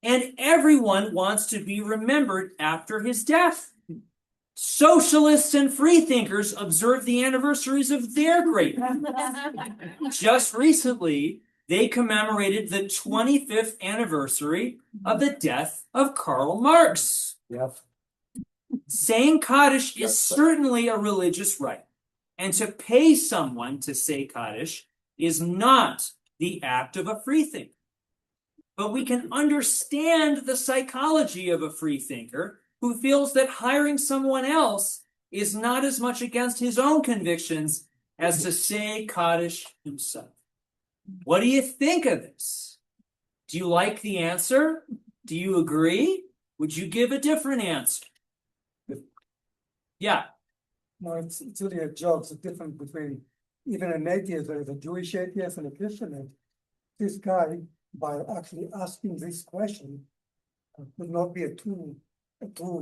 And everyone wants to be remembered after his death. Socialists and freethinkers observe the anniversaries of their great men. Just recently, they commemorated the 25th anniversary of the death of Karl Marx. Yep. Saying Kaddish is certainly a religious rite, and to pay someone to say Kaddish is not the act of a freethinker. But we can understand the psychology of a freethinker who feels that hiring someone else is not as much against his own convictions as to say Kaddish himself. What do you think of this? Do you like the answer? Do you agree? Would you give a different answer? Yeah. No, it's really a joke. It's a difference between even an atheist, there's a Jewish atheist and a Christian atheist. This guy, by actually asking this question, would not be a true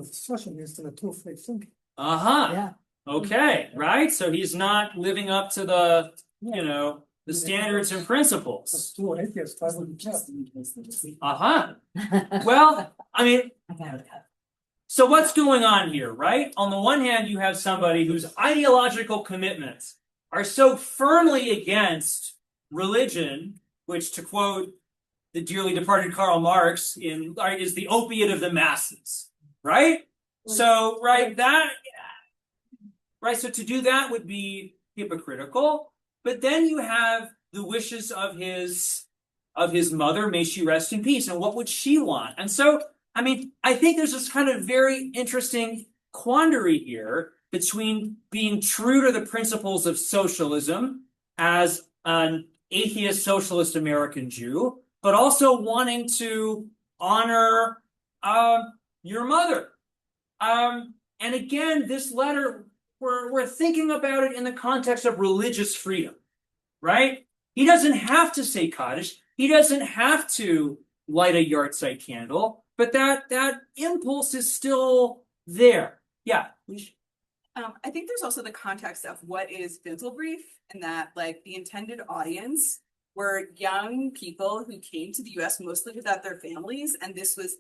socialist and a true free thinker. Uh-huh. Yeah. Okay, right? So he's not living up to the, the standards and A principles. true atheist, I wouldn't care. Uh-huh. Well, I mean, so what's going on here, right? On the one hand, you have somebody whose ideological commitments are so firmly against religion, which, to quote the dearly departed Karl Marx, is the opiate of the masses, right? So, so to do that would be hypocritical. But then you have the wishes of his mother, may she rest in peace, and what would she want? And so, I mean, I think there's this kind of very interesting quandary here between being true to the principles of socialism as an atheist socialist American Jew, but also wanting to honor your mother. And again, this letter, we're thinking about it in the context of religious freedom, right? He doesn't have to say Kaddish. He doesn't have to light a yahrzeit candle, but that impulse is still there. Yeah. I think there's also the context of what is Vinzelbrief, and that like the intended audience were young people who came to the US mostly without their families, and this was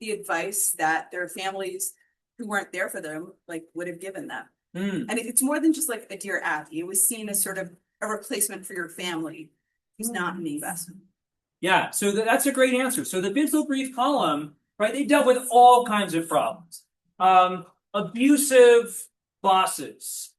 the advice that their families who weren't there for them like would have given them. And it's more than just like a Dear Abby. It was seen as sort of a replacement for your family who's not in the US. Yeah, so that's a great answer. So the Vinzelbrief column, right, they dealt with all kinds of problems. Abusive bosses,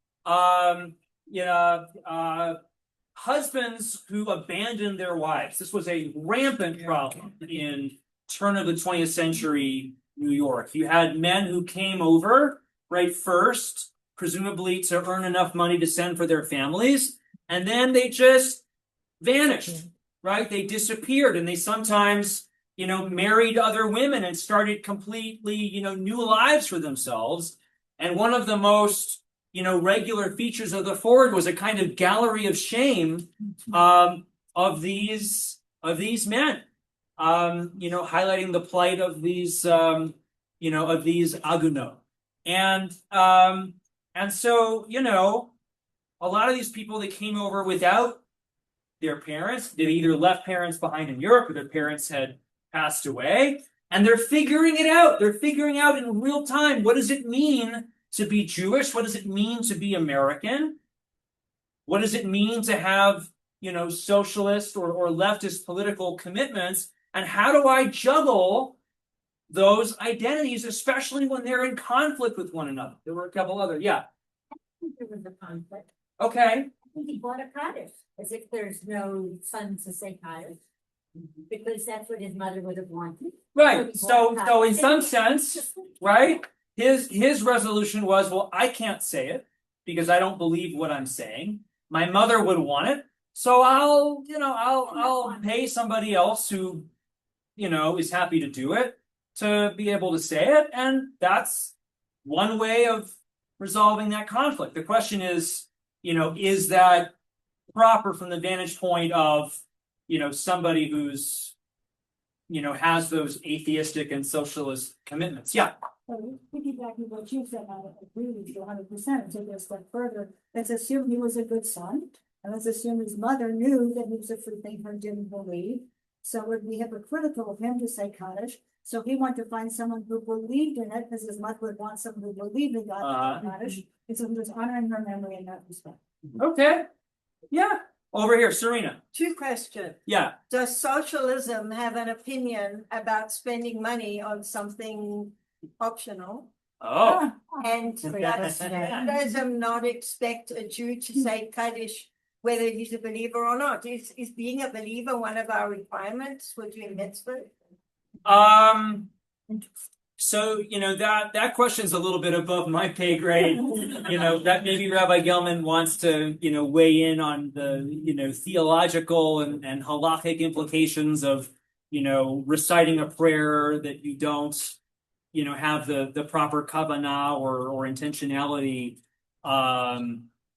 husbands who abandoned their wives. This was a rampant problem in turn of the 20th century New York. You had men who came over, right, first, presumably to earn enough money to send for their families, and then they just vanished, right? They disappeared, and they sometimes, married other women and started completely, new lives for themselves. And one of the most, regular features of the Forward was a kind of gallery of shame of these men, highlighting the plight of these, of these aguno. And so, a lot of these people that came over without their parents, they either left parents behind in Europe or their parents had passed away, and they're figuring it out. They're figuring out in real time, what does it mean to be Jewish? What does it mean to be American? What does it mean to have, socialist or leftist political commitments? And how do I juggle those identities, especially when they're in conflict with one another? There were a couple other, yeah. There was a conflict. Okay. He bought a cottage, as if there's no son to say cottage. Because that's what his mother would have wanted. Right. So in some sense, right? His resolution was, well, I can't say it because I don't believe what I'm saying. My mother would want it, so I'll pay somebody else who, is happy to do it to be able to say it, and that's one way of resolving that conflict. The question is, is that proper from the vantage point of, somebody who's, has those atheistic and socialist commitments? Yeah. So piggybacking what you said, I agree with you 100%. Take it a step further. Let's assume he was a good son, and let's assume his mother knew that he was a free thinker and didn't believe. So it would be hypocritical of him to say Kaddish. So he wanted to find someone who believed in it, because his mother would want someone who believed in God to say Kaddish. And so he was honoring her memory in that respect. Okay. Yeah. Over here, Serena. 2 questions. Yeah. Does socialism have an opinion about spending money on something optional? Oh. And does Judaism not expect a Jew to say Kaddish whether he's a believer or not? Is being a believer one of our requirements for doing mitzvah? So, that question's a little bit above my pay grade. That maybe Rabbi Gelman wants to, weigh in on the, theological and halachic implications of, reciting a prayer that you don't, have the proper kavanah or intentionality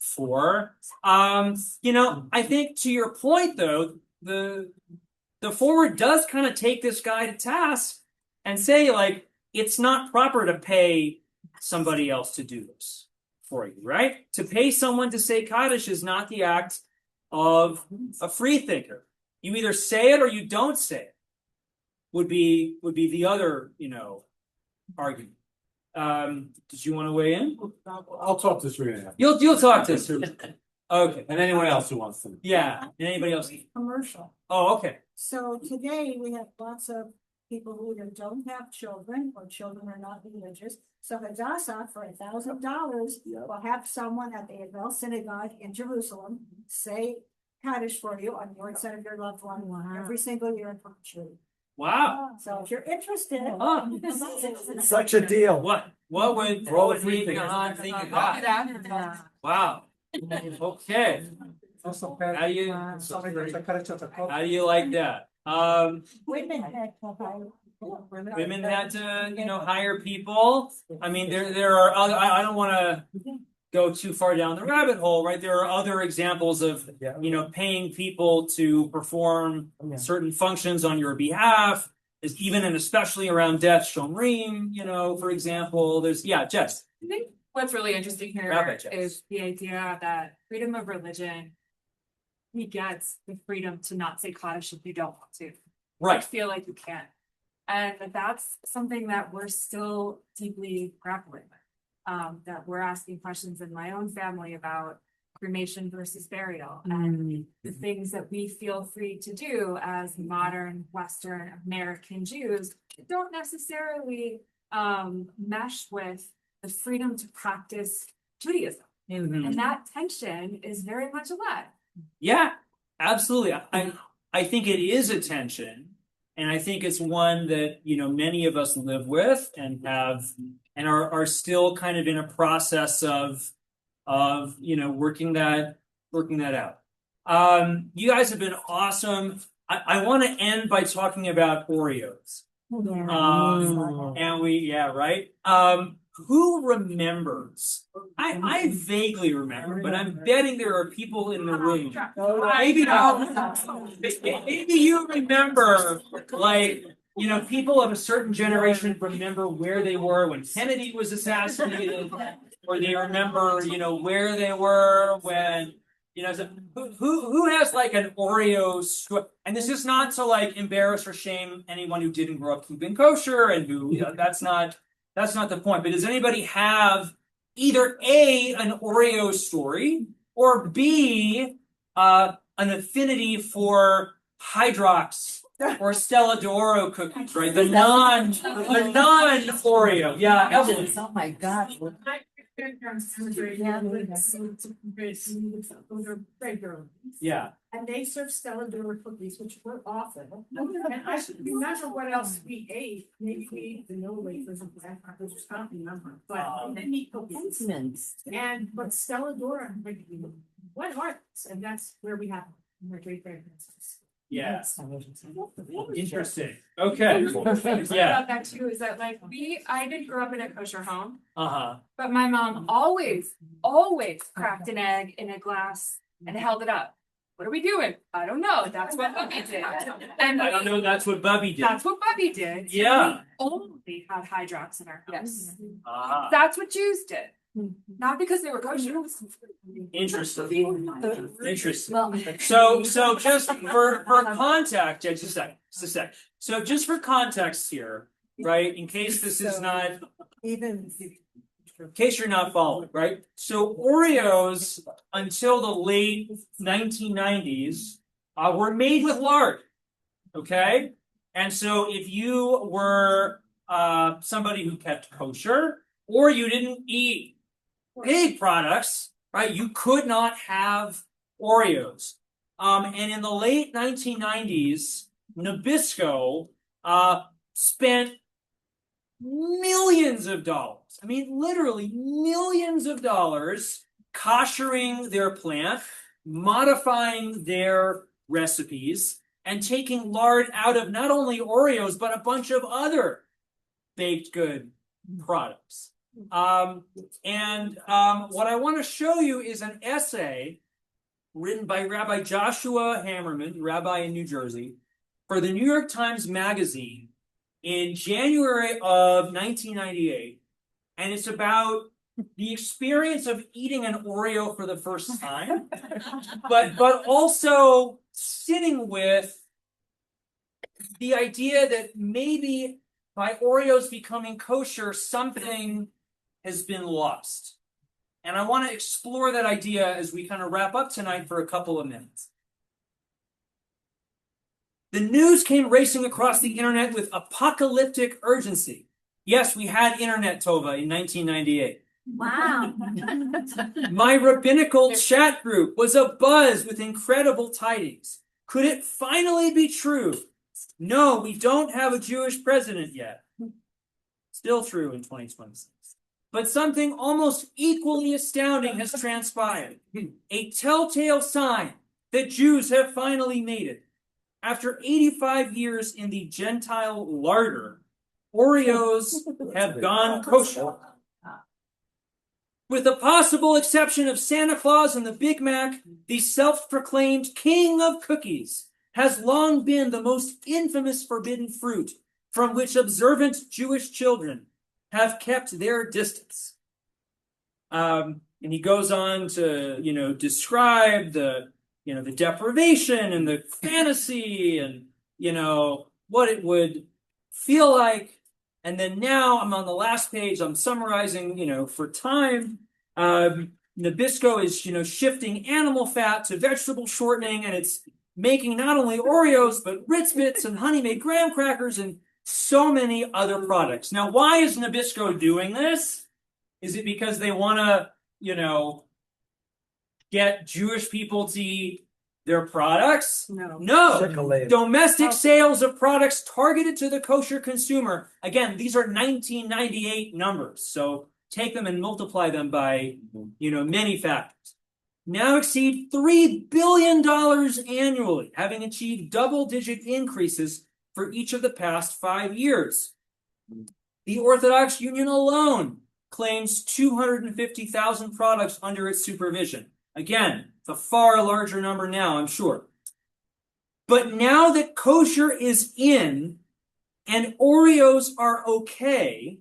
for. I think to your point though, the forward does kind of take this guy to task and say, like, it's not proper to pay somebody else to do this for you, right? To pay someone to say Kaddish is not the act of a free thinker. You either say it or you don't say it. Would be the other, argument. Did you want to weigh in? I'll talk to Serena. You'll talk to Serena. Okay. And anyone else who wants to. Yeah. And anybody else? Commercial. Oh, okay. So today we have lots of people who either don't have children or children are not religious. So Hadassah for $1,000 will have someone at the Evel Synagogue in Jerusalem say Kaddish for you on your side of your loved one every single year in perpetuity. Wow. So if you're interested, Such a deal. What would we think of that? Wow. Okay. How do you like that? women had to hire. Women had to, hire people. I mean, there are other, I don't want to go too far down the rabbit hole, right? There are other examples of, paying people to perform certain functions on your behalf, is even and especially around death, shomrim, for example, there's, Jess. I think what's really interesting here Rabbi is the idea that freedom of religion, he gets the freedom to not say Kaddish if you don't want to. Right. I feel like you can. And that's something that we're still deeply grappling with. That we're asking questions in my own family about cremation versus burial and the things that we feel free to do as modern Western American Jews don't necessarily mesh with the freedom to practice Judaism. And that tension is very much alive. Yeah, absolutely. I think it is a tension, and I think it's one that many of us live with and have and are still kind of in a process of working that out. You guys have been awesome. I want to end by talking about Oreos. And right. Who remembers? I vaguely remember, but I'm betting there are people in the room. Maybe you remember, like, people of a certain generation remember where they were when Kennedy was assassinated, or they remember, where they were when, so who has like an Oreo story? And this is not to like embarrass or shame anyone who didn't grow up keeping kosher and who, that's not the point. But does anybody have either A, an Oreo story, or B, an affinity for Hydrox or Stella d'Oro cookies, right? The non-Oreo. Yeah, Evelyn. Oh my God. Yeah. And they serve Stella d'Oro cookies, which were awful. And I should remember what else we ate. Maybe we ate vanilla wafers and black crackers, I can't remember. But they eat cookies. And but Stella d'Oro, like, what are these? And that's where we have my great grandparents. Yeah. Interesting. Okay. Yeah. About that too is that like I didn't grow up in a kosher home, Uh-huh. but my mom always cracked an egg in a glass and held it up. What are we doing? I don't know. That's what Bubby did. And I don't know. That's what Bubby did. that's what Bubby did. Yeah. We only had Hydrox in our house. Ah. That's what Jews did. Not because they were kosher. Interesting. Interesting. So just for context, just a sec. So just for context here, right? In case this is not, in case you're not following, right? So Oreos until the late 1990s were made with lard. Okay, and so if you were somebody who kept kosher, or you didn't eat pig products, right? You could not have Oreos. And in the late 1990s, Nabisco spent millions of dollars. I mean, literally millions of dollars koshering their plant, modifying their recipes, and taking lard out of not only Oreos, but a bunch of other baked good products. What I want to show you is an essay written by Rabbi Joshua Hammerman, rabbi in New Jersey, for the New York Times Magazine in January of 1998. And it's about the experience of eating an Oreo for the first time, but also sitting with the idea that maybe by Oreos becoming kosher, something has been lost. And I want to explore that idea as we kind of wrap up tonight for a couple of minutes. The news came racing across the internet with apocalyptic urgency. Yes, we had internet, Tova, in 1998. Wow. My rabbinical chat group was abuzz with incredible tidings. Could it finally be true? No, we don't have a Jewish president yet. Still true in 2026. But something almost equally astounding has transpired. A telltale sign that Jews have finally made it. After 85 years in the Gentile larder, Oreos have gone kosher. With the possible exception of Santa Claus and the Big Mac, the self-proclaimed king of cookies has long been the most infamous forbidden fruit from which observant Jewish children have kept their distance. And he goes on to, describe the deprivation and the fantasy and, what it would feel like. And then now I'm on the last page, I'm summarizing, for time. Nabisco is, shifting animal fat to vegetable shortening, and it's making not only Oreos, but Ritz Bits and Honey Made graham crackers and so many other products. Now, why is Nabisco doing this? Is it because they want to, get Jewish people to eat their products? No. Domestic sales of products targeted to the kosher consumer. Again, these are 1998 numbers. So take them and multiply them by, many factors. Now exceed $3 billion annually, having achieved double-digit increases for each of the past 5 years. The Orthodox Union alone claims 250,000 products under its supervision. Again, it's a far larger number now, I'm sure. But now that kosher is in and Oreos are okay,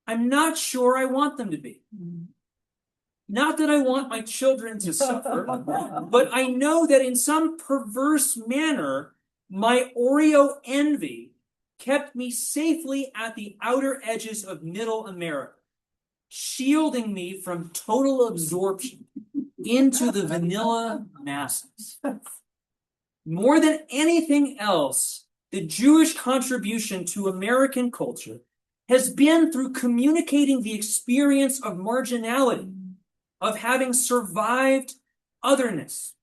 I'm not sure I want them to be. Not that I want my children to suffer, but I know that in some perverse manner, my Oreo envy kept me safely at the outer edges of middle America. shielding me from total absorption into the vanilla masses. More than anything else, the Jewish contribution to American culture has been through communicating the experience of marginality, of having survived otherness.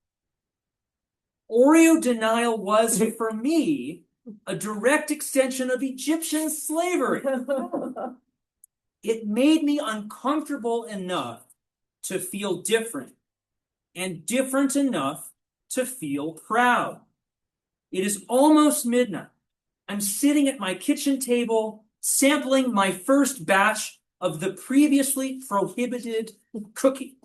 Oreo denial was, for me, a direct extension of Egyptian slavery. It made me uncomfortable enough to feel different, and different enough to feel proud. It is almost midnight. I'm sitting at my kitchen table, sampling my first batch of the previously prohibited cookie.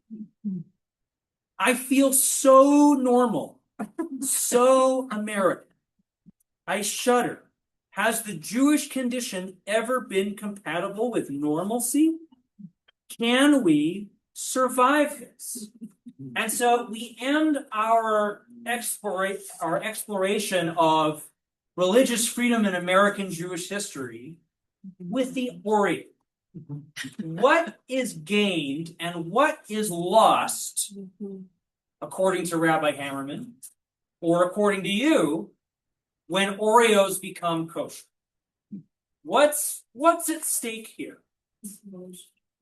I feel so normal, so American. I shudder. Has the Jewish condition ever been compatible with normalcy? Can we survive this? And so we end our exploration of religious freedom in American Jewish history with the Oreo. What is gained and what is lost, according to Rabbi Hammerman, or according to you, when Oreos become kosher? What's at stake here?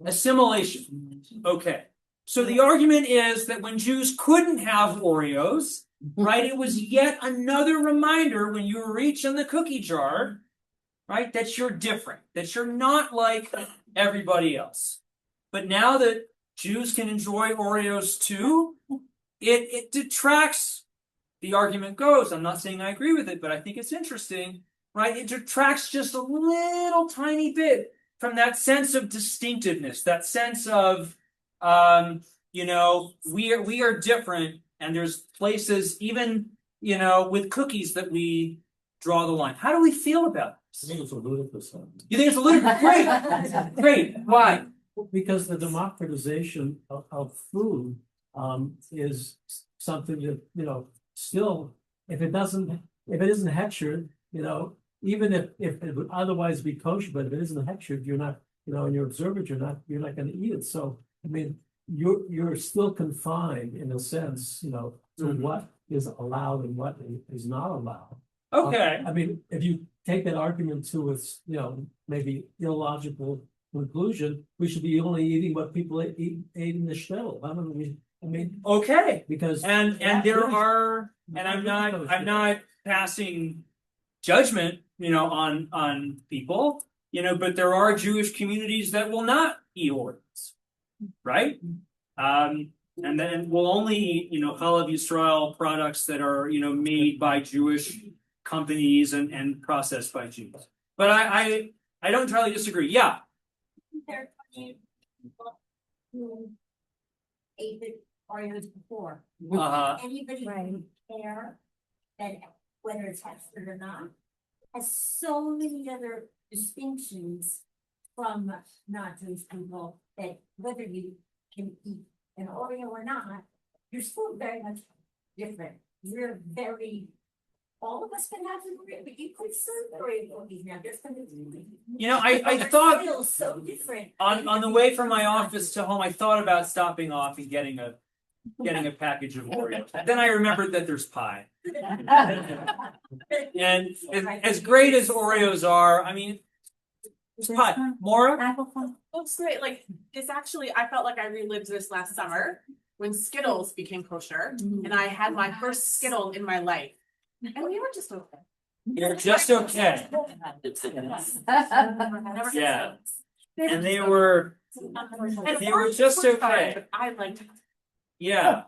Assimilation. Okay. So the argument is that when Jews couldn't have Oreos, right, it was yet another reminder when you reach in the cookie jar, right, that you're different, that you're not like everybody else. But now that Jews can enjoy Oreos too, it detracts, the argument goes, I'm not saying I agree with it, but I think it's interesting, right? It detracts just a little tiny bit from that sense of distinctiveness, that sense of, we are different, and there's places, even, with cookies, that we draw the line. How do we feel about this? I think it's a ludicrous one. You think it's a ludicrous? Great, great. Why? Because the democratization of food is something that, still, if it isn't hechshered, even if it would otherwise be kosher, but if it isn't hechshered, you're not, and you're observant, you're not going to eat it. So I mean, you're still confined in a sense, to what is allowed and what is not allowed. Okay. I mean, if you take that argument to its, maybe illogical conclusion, we should be only eating what people ate in the shtetl. I mean, okay. Because and there are, and I'm not passing judgment, on people, but there are Jewish communities that will not eat Oreos, right? And then we'll only eat, Chalav Yisrael products that are, made by Jewish companies and processed by Jews. But I don't entirely disagree. Yeah. There are 20 people who ate the Oreos before. Anybody Right. care that whether it's textured or not, has so many other distinctions from not Jewish people that whether you can eat an Oreo or not, you're still very much different. You're very, all of us can have an Oreo, but you could serve Oreo cookies now. There's gonna be, I they're thought still so different. on the way from my office to home, I thought about stopping off and getting a package of Oreos. Then I remembered that there's pie. And as great as Oreos are, I mean, there's pie. Maura? Looks great. Like, it's actually, I felt like I relived this last summer when Skittles became kosher, and I had my first Skittle in my life. And we were just okay. You're just okay. Yeah. And they were just okay. I liked it. Yeah.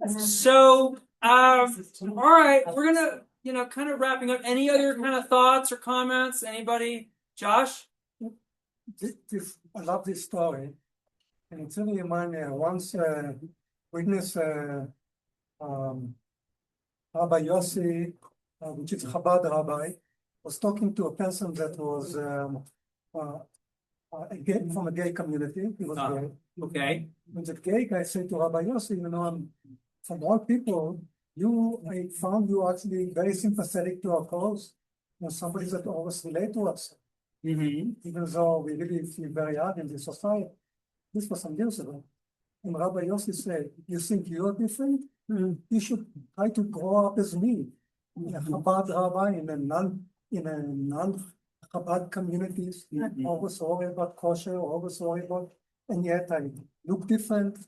So, all right, we're gonna, kind of wrapping up. Any other kind of thoughts or comments? Anybody? Josh? I love this story, and it's really remind me. Once witness Rabbi Yossi, which is Chabad rabbi, was talking to a person that was from a gay community. He was gay. Okay. When the gay guy said to Rabbi Yossi, from all people, I found you actually very sympathetic to our cause. Somebody that always relate to us, Mm-hmm. even though we really feel very hard in this society. this was some years ago. And Rabbi Yossi said, you think you're different? You should try to grow up as me. A Chabad rabbi in a non-Chabad communities, always worry about kosher, always worry about, and yet I look different,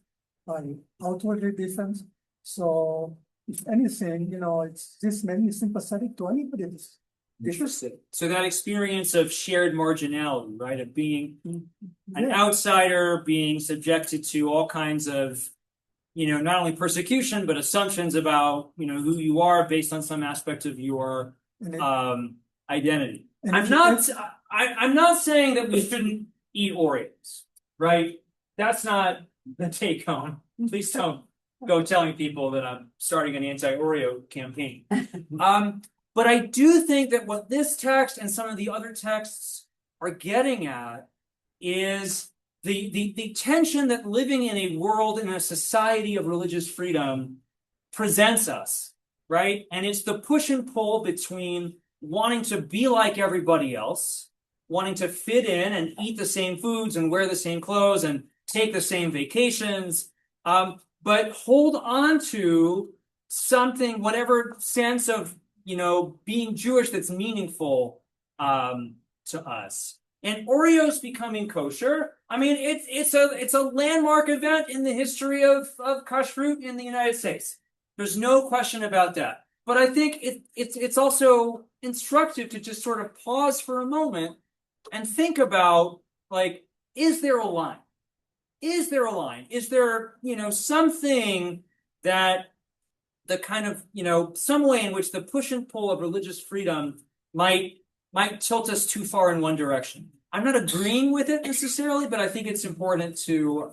I outwardly different. So if anything, it's this made me sympathetic to anybody that's Interesting. So that experience of shared marginality, right, of being an Yeah. outsider, being subjected to all kinds of, not only persecution, but assumptions about, who you are based on some aspect of your And identity. and I'm not saying that we shouldn't eat Oreos, right? That's not the take home. Please don't go telling people that I'm starting an anti-Oreo campaign. But I do think that what this text and some of the other texts are getting at is the tension that living in a world, in a society of religious freedom presents us, right? And it's the push and pull between wanting to be like everybody else, wanting to fit in and eat the same foods and wear the same clothes and take the same vacations, but hold on to something, whatever sense of being Jewish that's meaningful to us. And Oreos becoming kosher, I mean, it's a landmark event in the history of kashrut in the United States. There's no question about that. But I think it's also instructive to just sort of pause for a moment and think about, like, is there a line? Is there a line? Is there, something that the kind of, some way in which the push and pull of religious freedom might tilt us too far in one direction? I'm not agreeing with it necessarily, but I think it's important to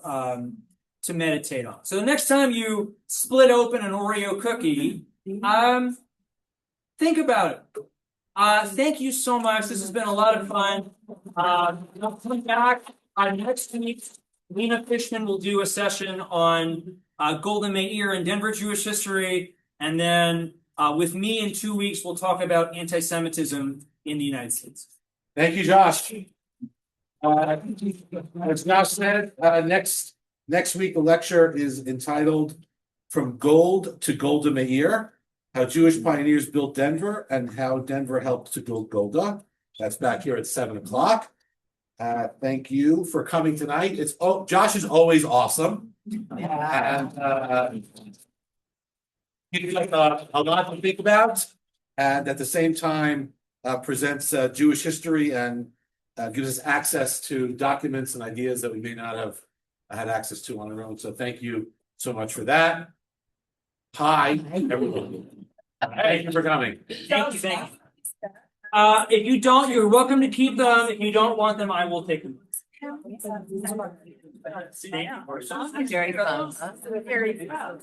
meditate on. So the next time you split open an Oreo cookie, think about it. Thank you so much. This has been a lot of fun. I'll come back next week. Lena Fishman will do a session on Golda Meir and Denver Jewish history. And then with me in 2 weeks, we'll talk about anti-Semitism in the United States. Thank you, Josh. As Josh said, next week the lecture is entitled From Gold to Golda Meir, How Jewish Pioneers Built Denver and How Denver Helped to Build Golda. That's back here at 7:00. Thank you for coming tonight. Josh is always awesome. And gives us a lot to think about, and at the same time presents Jewish history and gives us access to documents and ideas that we may not have had access to on our own. So thank you so much for that. Hi, everyone. Thank you for coming. Thank you. If you don't, you're welcome to keep them. If you don't want them, I will take them. Very fun. Very fun.